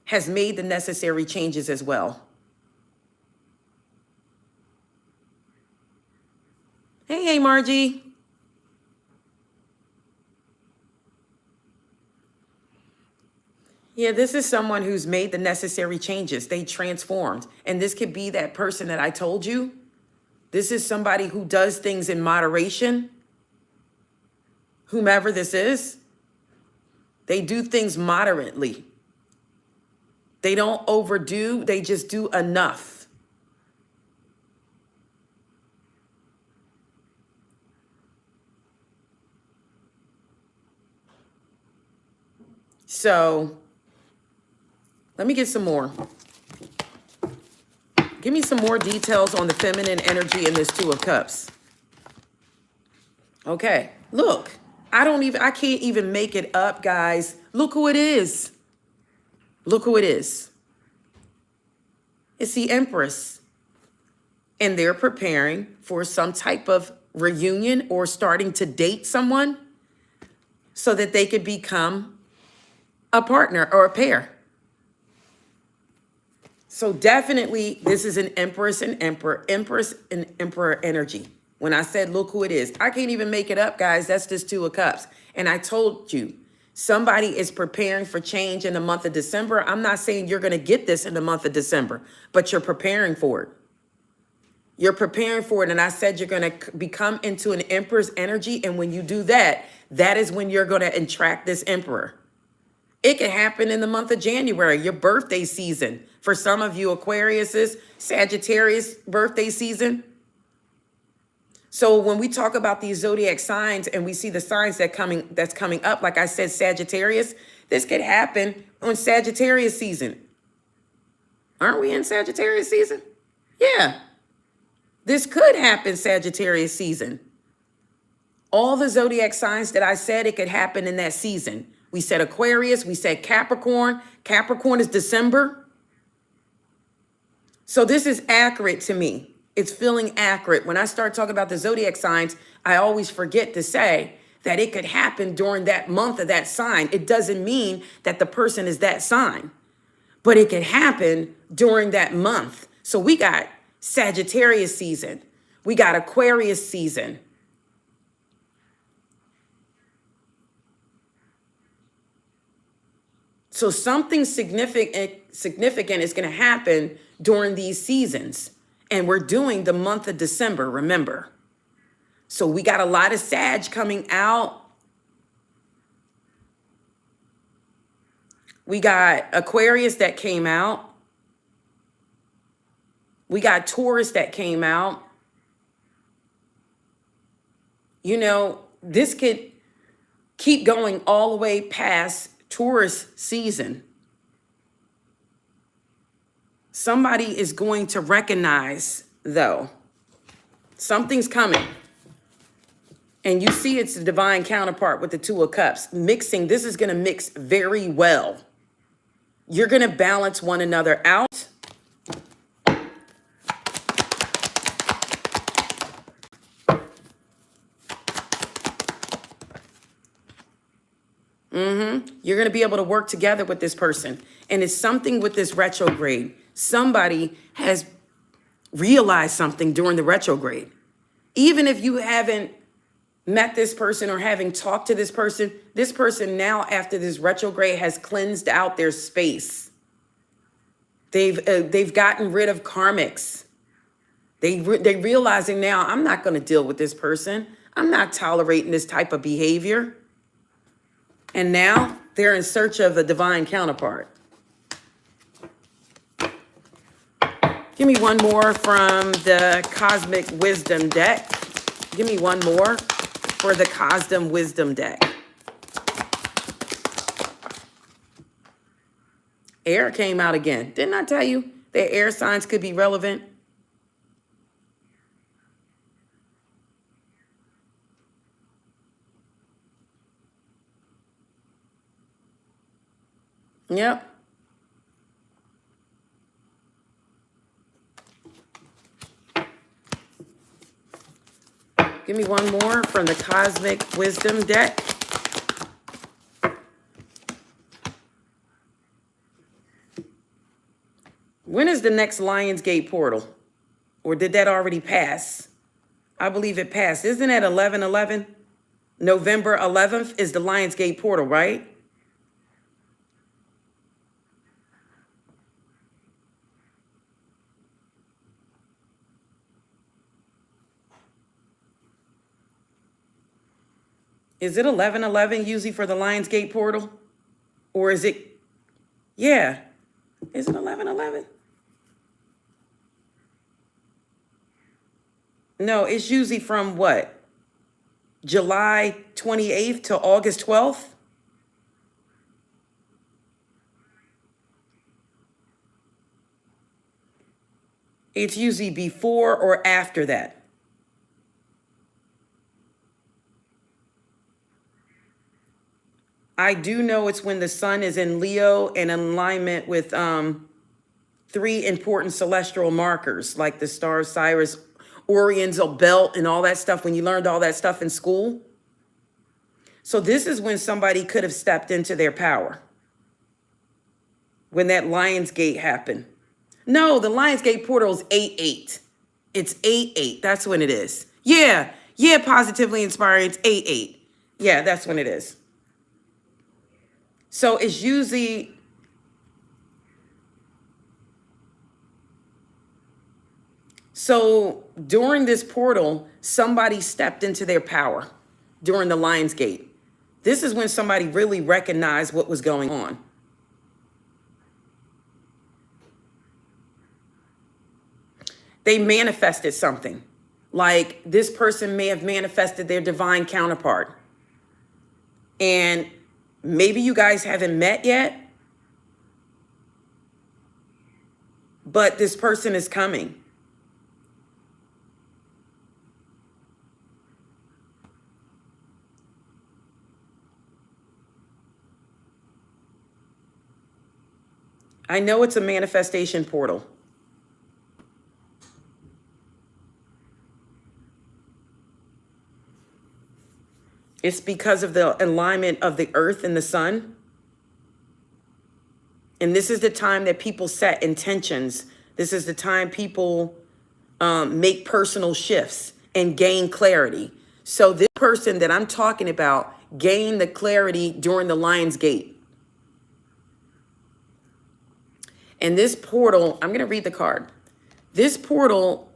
[SPEAKER 1] has made the necessary changes as well. Hey, Margie. Yeah, this is someone who's made the necessary changes. They transformed. And this could be that person that I told you. This is somebody who does things in moderation. Whomever this is, they do things moderately. They don't overdo, they just do enough. So, let me get some more. Give me some more details on the feminine energy in this Two of Cups. Okay, look, I can't even make it up, guys. Look who it is. Look who it is. It's the Empress. And they're preparing for some type of reunion or starting to date someone so that they could become a partner or a pair. So definitely this is an Empress and Emperor energy. When I said, look who it is, I can't even make it up, guys. That's this Two of Cups. And I told you, somebody is preparing for change in the month of December. I'm not saying you're going to get this in the month of December, but you're preparing for it. You're preparing for it. And I said you're going to become into an Emperor's energy. And when you do that, that is when you're going to attract this Emperor. It can happen in the month of January, your birthday season. For some of you Aquariuses, Sagittarius birthday season. So when we talk about these zodiac signs and we see the signs that's coming up, like I said, Sagittarius, this could happen on Sagittarius season. Aren't we in Sagittarius season? Yeah. This could happen Sagittarius season. All the zodiac signs that I said, it could happen in that season. We said Aquarius, we said Capricorn. Capricorn is December. So this is accurate to me. It's feeling accurate. When I start talking about the zodiac signs, I always forget to say that it could happen during that month of that sign. It doesn't mean that the person is that sign, but it could happen during that month. So we got Sagittarius season. We got Aquarius season. So something significant is going to happen during these seasons. And we're doing the month of December, remember. So we got a lot of Sag coming out. We got Aquarius that came out. We got Taurus that came out. You know, this could keep going all the way past Taurus season. Somebody is going to recognize, though, something's coming. And you see it's the divine counterpart with the Two of Cups. Mixing, this is going to mix very well. You're going to balance one another out. You're going to be able to work together with this person. And it's something with this retrograde. Somebody has realized something during the retrograde. Even if you haven't met this person or having talked to this person now after this retrograde has cleansed out their space. They've gotten rid of karmics. They're realizing now, I'm not going to deal with this person. I'm not tolerating this type of behavior. And now they're in search of a divine counterpart. Give me one more from the Cosmic Wisdom deck. Give me one more for the Cosmic Wisdom deck. Air came out again. Didn't I tell you that air signs could be relevant? Yep. Give me one more from the Cosmic Wisdom deck. When is the next Lionsgate portal? Or did that already pass? I believe it passed. Isn't it 11/11? November 11th is the Lionsgate portal, right? Is it 11/11 usually for the Lionsgate portal? Or is it, yeah. Is it 11/11? No, it's usually from what? July 28th to August 12th? It's usually before or after that. I do know it's when the sun is in Leo in alignment with 3 important celestial markers, like the star of Sirius, Orion's belt, and all that stuff, when you learned all that stuff in school. So this is when somebody could have stepped into their power. When that Lionsgate happened. No, the Lionsgate portal is 8/8. It's 8/8. That's when it is. Yeah. Yeah, positively inspiring. It's 8/8. Yeah, that's when it is. So it's usually, so during this portal, somebody stepped into their power during the Lionsgate. This is when somebody really recognized what was going on. They manifested something. Like this person may have manifested their divine counterpart. And maybe you guys haven't met yet, but this person is coming. I know it's a manifestation portal. It's because of the alignment of the earth and the sun. And this is the time that people set intentions. This is the time people make personal shifts and gain clarity. So this person that I'm talking about gained the clarity during the Lionsgate. And this portal, I'm going to read the card. This portal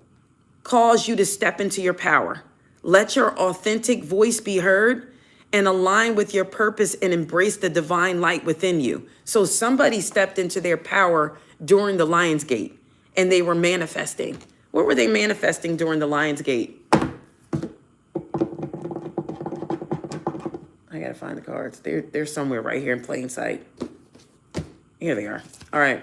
[SPEAKER 1] calls you to step into your power. Let your authentic voice be heard and align with your purpose and embrace the divine light within you. So somebody stepped into their power during the Lionsgate and they were manifesting. What were they manifesting during the Lionsgate? I got to find the cards. They're somewhere right here in plain sight. Here they are. All right.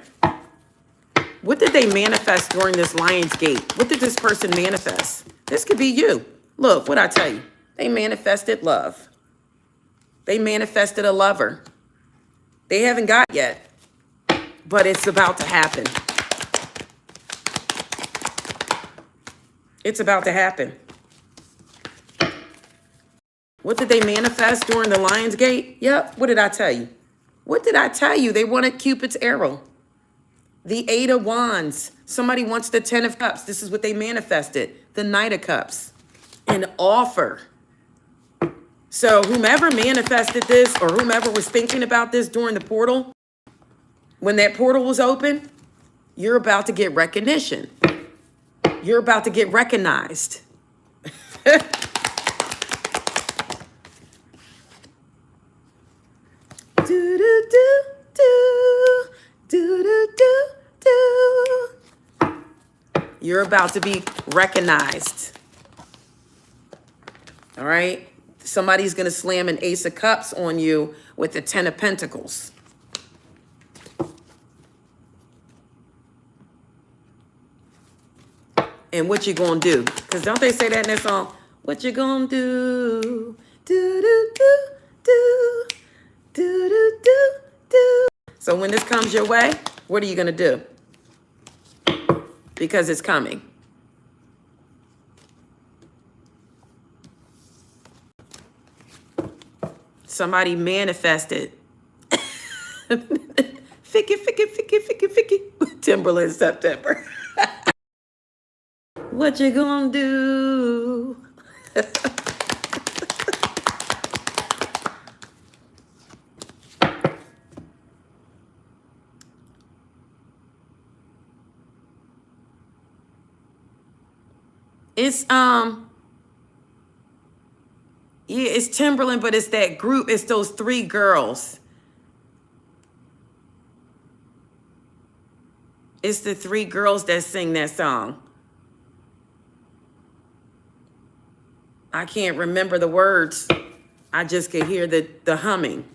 [SPEAKER 1] What did they manifest during this Lionsgate? What did this person manifest? This could be you. Look, what I tell you. They manifested love. They manifested a lover. They haven't got yet, but it's about to happen. It's about to happen. What did they manifest during the Lionsgate? Yep. What did I tell you? What did I tell you? They wanted Cupid's arrow. The 8 of Wands. Somebody wants the 10 of Cups. This is what they manifested. The Knight of Cups. An offer. So whomever manifested this or whomever was thinking about this during the portal, when that portal was open, you're about to get recognition. You're about to get recognized. Do, do, do, do, do, do, do, do. You're about to be recognized. All right? Somebody's going to slam an Ace of Cups on you with the 10 of Pentacles. And what you going to do? Because don't they say that in their song? What you going to do? Do, do, do, do. Do, do, do, do. So when this comes your way, what are you going to do? Because it's coming. Somebody manifested. Ficky. Timberland September. What you gonna do? It's yeah, it's Timberland, but it's that group. It's those 3 girls. It's the 3 girls that sing that song. I can't remember the words. I just could hear the humming.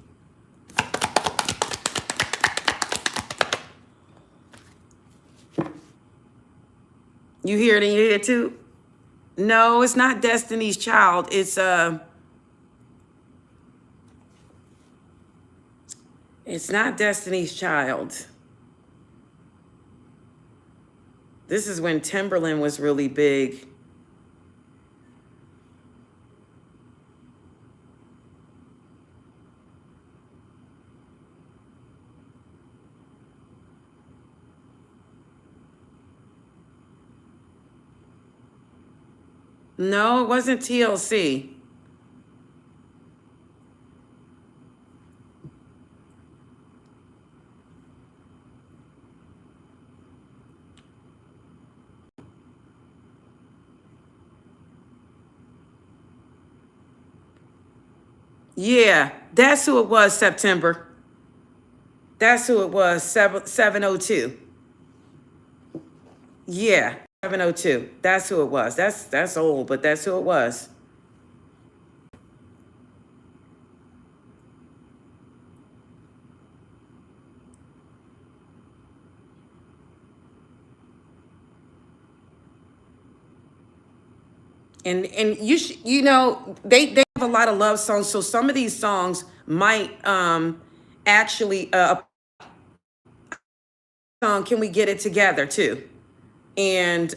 [SPEAKER 1] You hear it in your head too? No, it's not Destiny's Child. It's not Destiny's Child. This is when Timberland was really big. No, it wasn't TLC. Yeah, that's who it was, September. That's who it was, 702. Yeah, 702. That's who it was. That's old, but that's who it was. And you know, they have a lot of love songs, so some of these songs might actually song Can We Get It Together too. And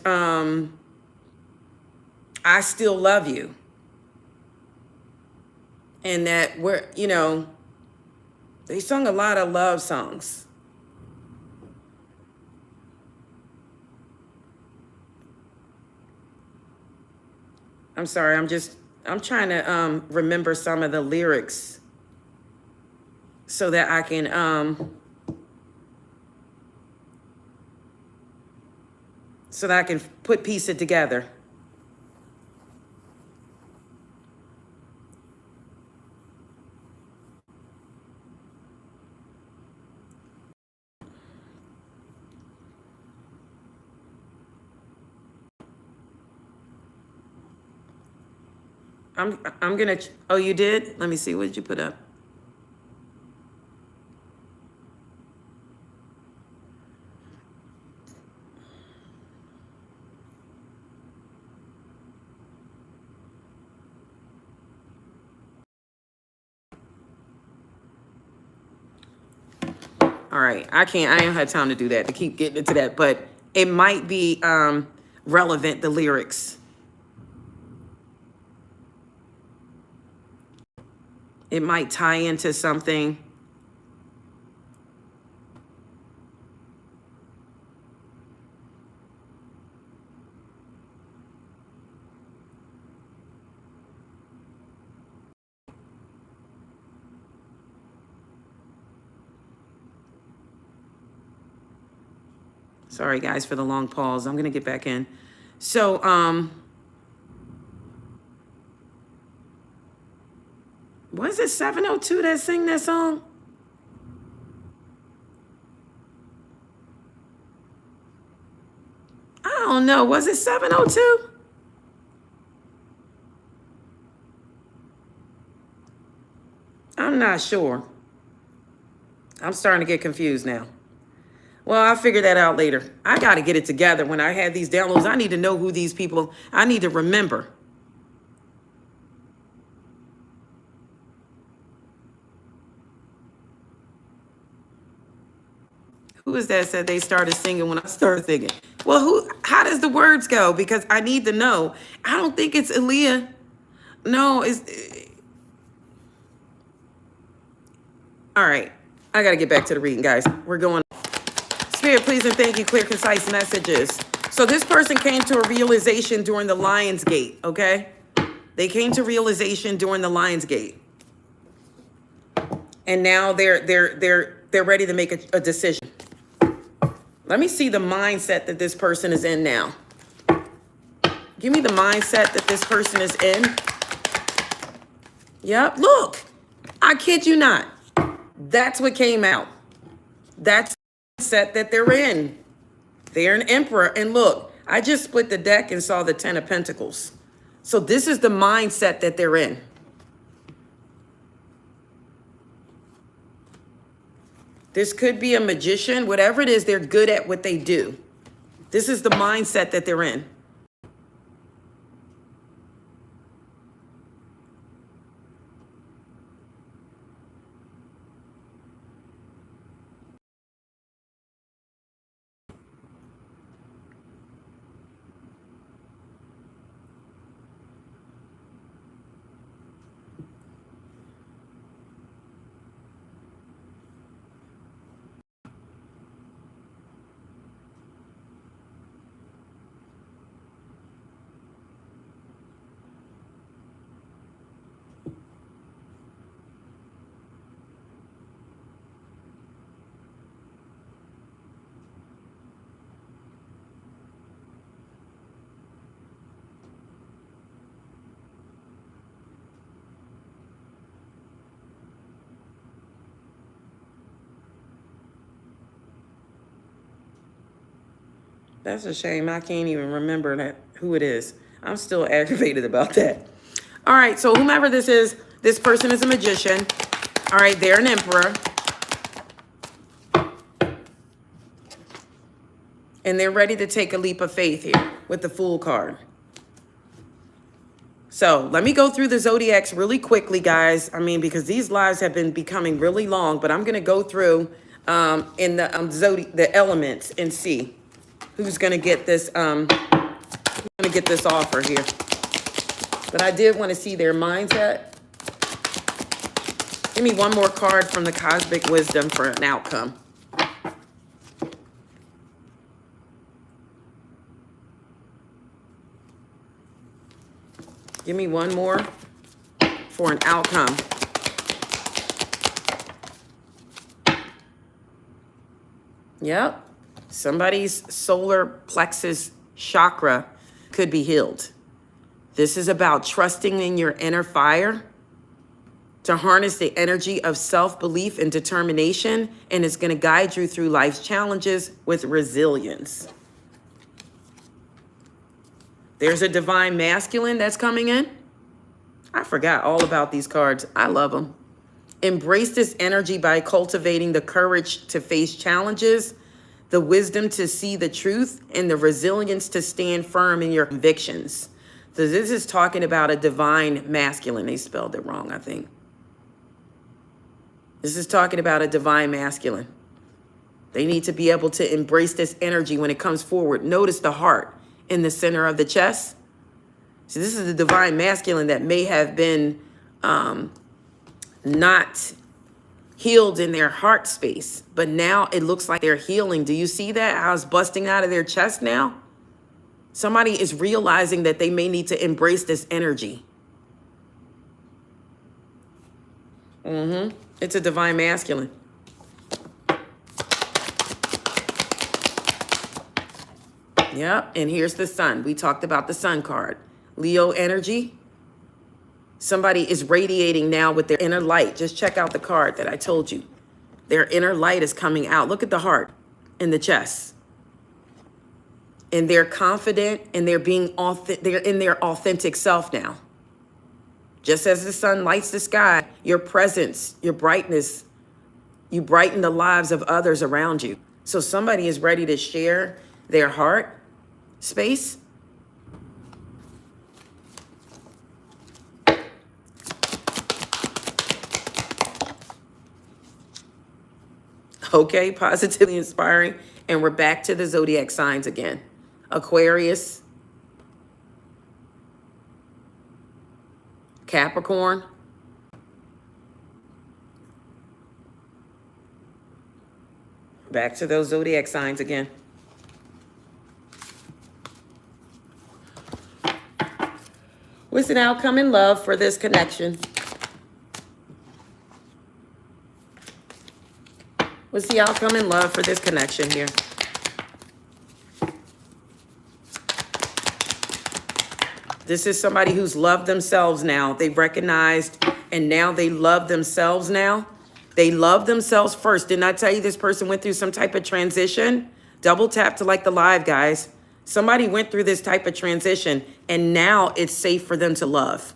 [SPEAKER 1] I Still Love You. And that we're, you know, they sung a lot of love songs. I'm sorry, I'm trying to remember some of the lyrics so that I can piece it together. I'm gonna, oh, you did? Let me see, what did you put up? All right, I don't have time to do that, to keep getting into that, but it might be relevant, the lyrics. It might tie into something. Sorry guys for the long pause. I'm gonna get back in. So was it 702 that sing that song? I don't know. Was it 702? I'm not sure. I'm starting to get confused now. Well, I'll figure that out later. I got to get it together. When I had these downloads, I need to know who these people, I need to remember. was that said they started singing when I started singing? Well, how does the words go? Because I need to know. I don't think it's Aaliyah. No, it's... All right. I got to get back to the reading, guys. We're going... Spirit, please and thank you. Clear, concise messages. So this person came to a realization during the Lion's Gate, okay? They came to realization during the Lion's Gate. And now they're ready to make a decision. Let me see the mindset that this person is in now. Give me the mindset that this person is in. Yep, look. I kid you not. That's what came out. That's the mindset that they're in. They're an emperor. And look, I just split the deck and saw the 10 of Pentacles. So this is the mindset that they're in. This could be a magician. Whatever it is, they're good at what they do. This is the mindset that they're in. That's a shame. I can't even remember who it is. I'm still aggravated about that. All right, so whomever this is, this person is a magician. All right, they're an emperor. And they're ready to take a leap of faith here with the Fool card. So let me go through the zodiacs really quickly, guys. I mean, because these lives have been becoming really long, but I'm going to go through in the elements and see who's going to get this offer here. But I did want to see their mindset. Give me one more card from the Cosmic Wisdom for an outcome. Give me one more for an outcome. Yep. Somebody's solar plexus chakra could be healed. This is about trusting in your inner fire to harness the energy of self-belief and determination, and it's going to guide you through life's challenges with resilience. There's a divine masculine that's coming in. I forgot all about these cards. I love them. Embrace this energy by cultivating the courage to face challenges, the wisdom to see the truth, and the resilience to stand firm in your convictions. So this is talking about a divine masculine. They spelled it wrong, I think. This is talking about a divine masculine. They need to be able to embrace this energy when it comes forward. Notice the heart in the center of the chest. So this is the divine masculine that may have been not healed in their heart space, but now it looks like they're healing. Do you see that? How it's busting out of their chest now? Somebody is realizing that they may need to embrace this energy. It's a divine masculine. Yep, and here's the sun. We talked about the sun card. Leo energy. Somebody is radiating now with their inner light. Just check out the card that I told you. Their inner light is coming out. Look at the heart in the chest. And they're confident and they're they're in their authentic self now. Just as the sun lights the sky, your presence, your brightness, you brighten the lives of others around you. So somebody is ready to share their heart space. Okay, positively inspiring. And we're back to the zodiac signs again. Aquarius, Capricorn, back to those zodiac signs again. What's an outcome in love for this connection? What's the outcome in love for this connection here? This is somebody who's loved themselves now. They've recognized, and now they love themselves now. They love themselves first. Didn't I tell you this person went through some type of transition? Double tap to like the live, guys. Somebody went through this type of transition, and now it's safe for them to love.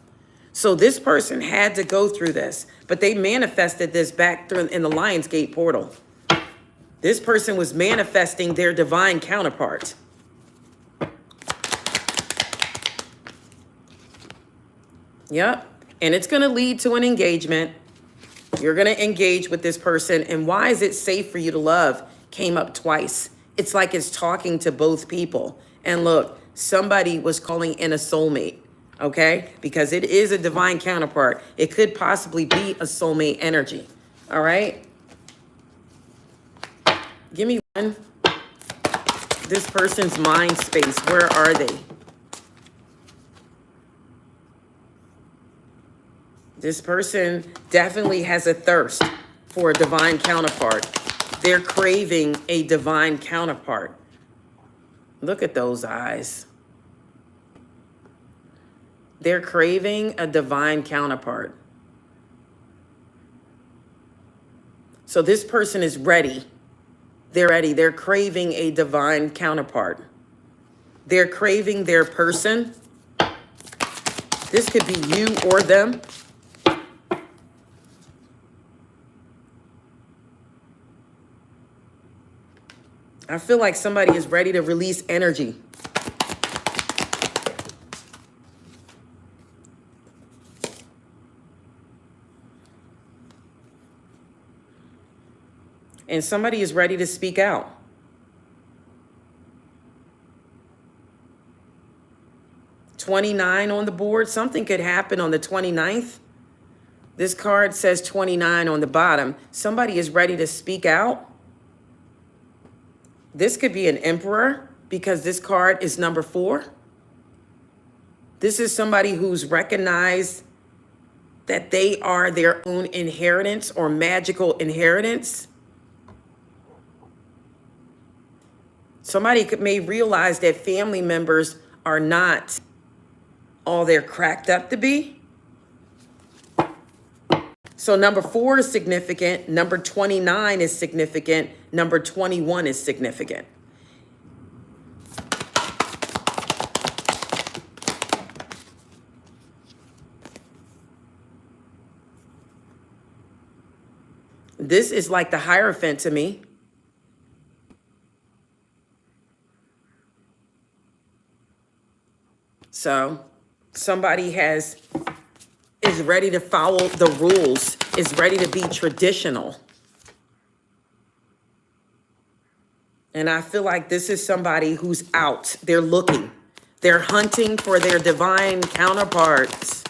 [SPEAKER 1] So this person had to go through this, but they manifested this back through in the Lionsgate portal. This person was manifesting their divine counterpart. Yep. And it's going to lead to an engagement. You're going to engage with this person. And why is it safe for you to love? Came up twice. It's like it's talking to both people. And look, somebody was calling in a soulmate, okay? Because it is a divine counterpart. It could possibly be a soulmate energy, all right? Give me one. This person's mind space, where are they? This person definitely has a thirst for a divine counterpart. They're craving a divine counterpart. Look at those eyes. They're craving a divine counterpart. So this person is ready. They're ready. They're craving a divine counterpart. They're craving their person. This could be you or them. I feel like somebody is ready to release energy. And somebody is ready to speak out. $29 on the board. Something could happen on the 29th. This card says 29 on the bottom. Somebody is ready to speak out. This could be an emperor because this card is number 4. This is somebody who's recognized that they are their own inheritance or magical inheritance. Somebody may realize that family members are not all they're cracked up to be. So number 4 is significant. Number 29 is significant. Number 21 is significant. This is like the Hierophant to me. So somebody is ready to follow the rules, is ready to be traditional. And I feel like this is somebody who's out. They're looking. They're hunting for their divine counterparts.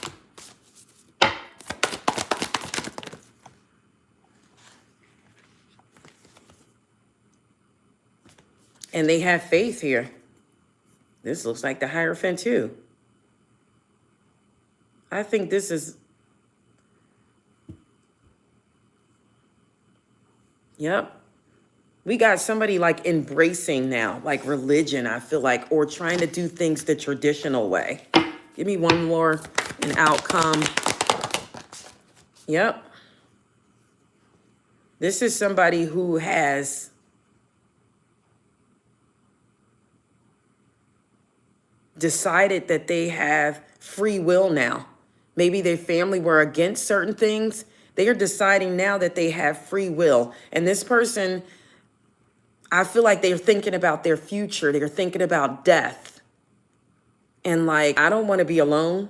[SPEAKER 1] And they have faith here. This looks like the Hierophant too. I think this is, yep. We got somebody like embracing now, like religion, I feel like, or trying to do things the traditional way. Give me one more, an outcome. Yep. This is somebody who has decided that they have free will now. Maybe their family were against certain things. They are deciding now that they have free will. And this person, I feel like they're thinking about their future. They're thinking about death. And like, I don't want to be alone.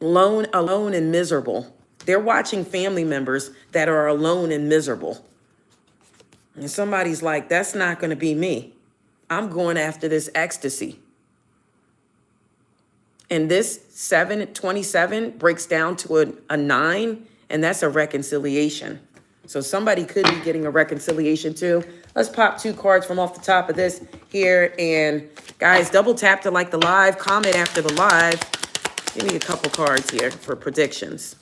[SPEAKER 1] Alone and miserable. They're watching family members that are alone and miserable. And somebody's like, that's not going to be me. I'm going after this ecstasy. And this 727 breaks down to a 9, and that's a reconciliation. So somebody could be getting a reconciliation too. Let's pop 2 cards from off the top of this here. And guys, double tap to like the live, comment after the live. Give me a couple cards here for predictions.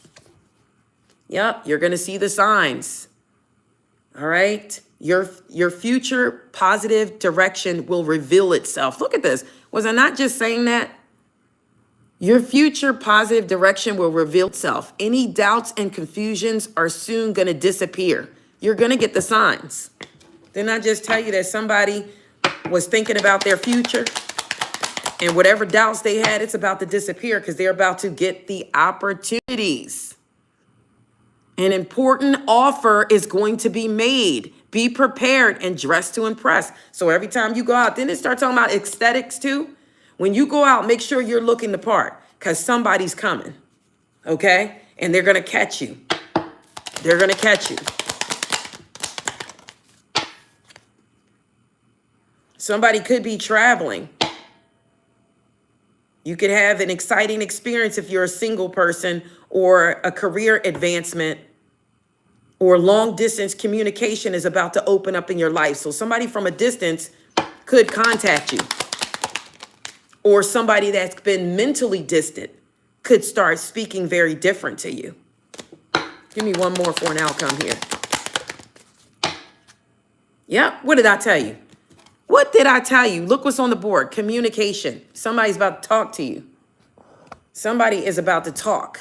[SPEAKER 1] Yep, you're going to see the signs. All right. Your future positive direction will reveal itself. Look at this. Was I not just saying that? Your future positive direction will reveal itself. Any doubts and confusions are soon going to disappear. You're going to get the signs. Didn't I just tell you that somebody was thinking about their future? And whatever doubts they had, it's about to disappear because they're about to get the opportunities. An important offer is going to be made. Be prepared and dress to impress. So every time you go out, then it starts talking about aesthetics too. When you go out, make sure you're looking the part because somebody's coming, okay? And they're going to catch you. They're going to catch you. Somebody could be traveling. You could have an exciting experience if you're a single person, or a career advancement, or long distance communication is about to open up in your life. So somebody from a distance could contact you. Or somebody that's been mentally distant could start speaking very different to you. Give me one more for an outcome here. Yep, what did I tell you? What did I tell you? Look what's on the board. Communication. Somebody's about to talk to you. Somebody is about to talk.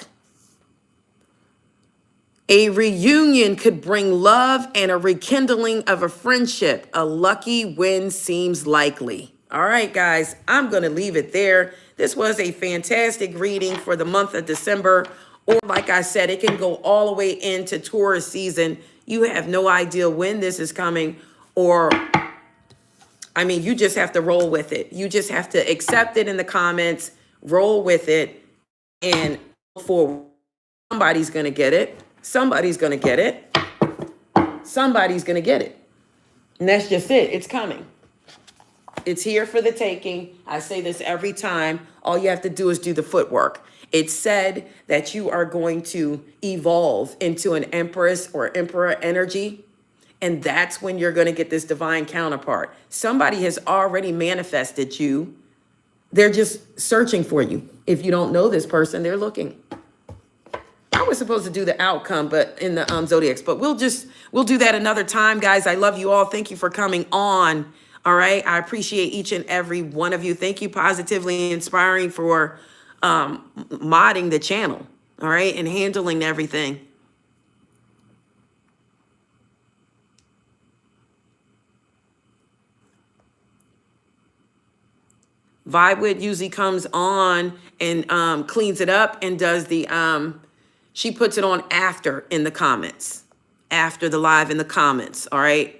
[SPEAKER 1] A reunion could bring love and a rekindling of a friendship. A lucky win seems likely. All right, guys, I'm going to leave it there. This was a fantastic reading for the month of December. Or like I said, it can go all the way into Taurus season. You have no idea when this is coming, or I mean, you just have to roll with it. You just have to accept it in the comments, roll with it, and for somebody's going to get it. Somebody's going to get it. Somebody's going to get it. And that's just it. It's coming. It's here for the taking. I say this every time. All you have to do is do the footwork. It's said that you are going to evolve into an empress or emperor energy. And that's when you're going to get this divine counterpart. Somebody has already manifested you. They're just searching for you. If you don't know this person, they're looking. I was supposed to do the outcome, but in the zodiacs, but we'll do that another time, guys. I love you all. Thank you for coming on. All right. I appreciate each and every one of you. Thank you, Positively Inspiring, for modding the channel. All right. And handling everything. Vibewood usually comes on and cleans it up and does the, she puts it on after in the comments, after the live in the comments. All right.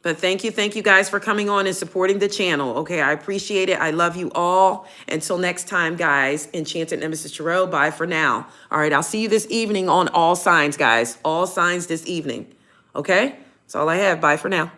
[SPEAKER 1] But thank you guys for coming on and supporting the channel. Okay, I appreciate it. I love you all. Until next time, guys, Enchanted Nemesis Tarot, bye for now. All right, I'll see you this evening on All Signs, guys. All Signs this evening. Okay, that's all I have. Bye for now.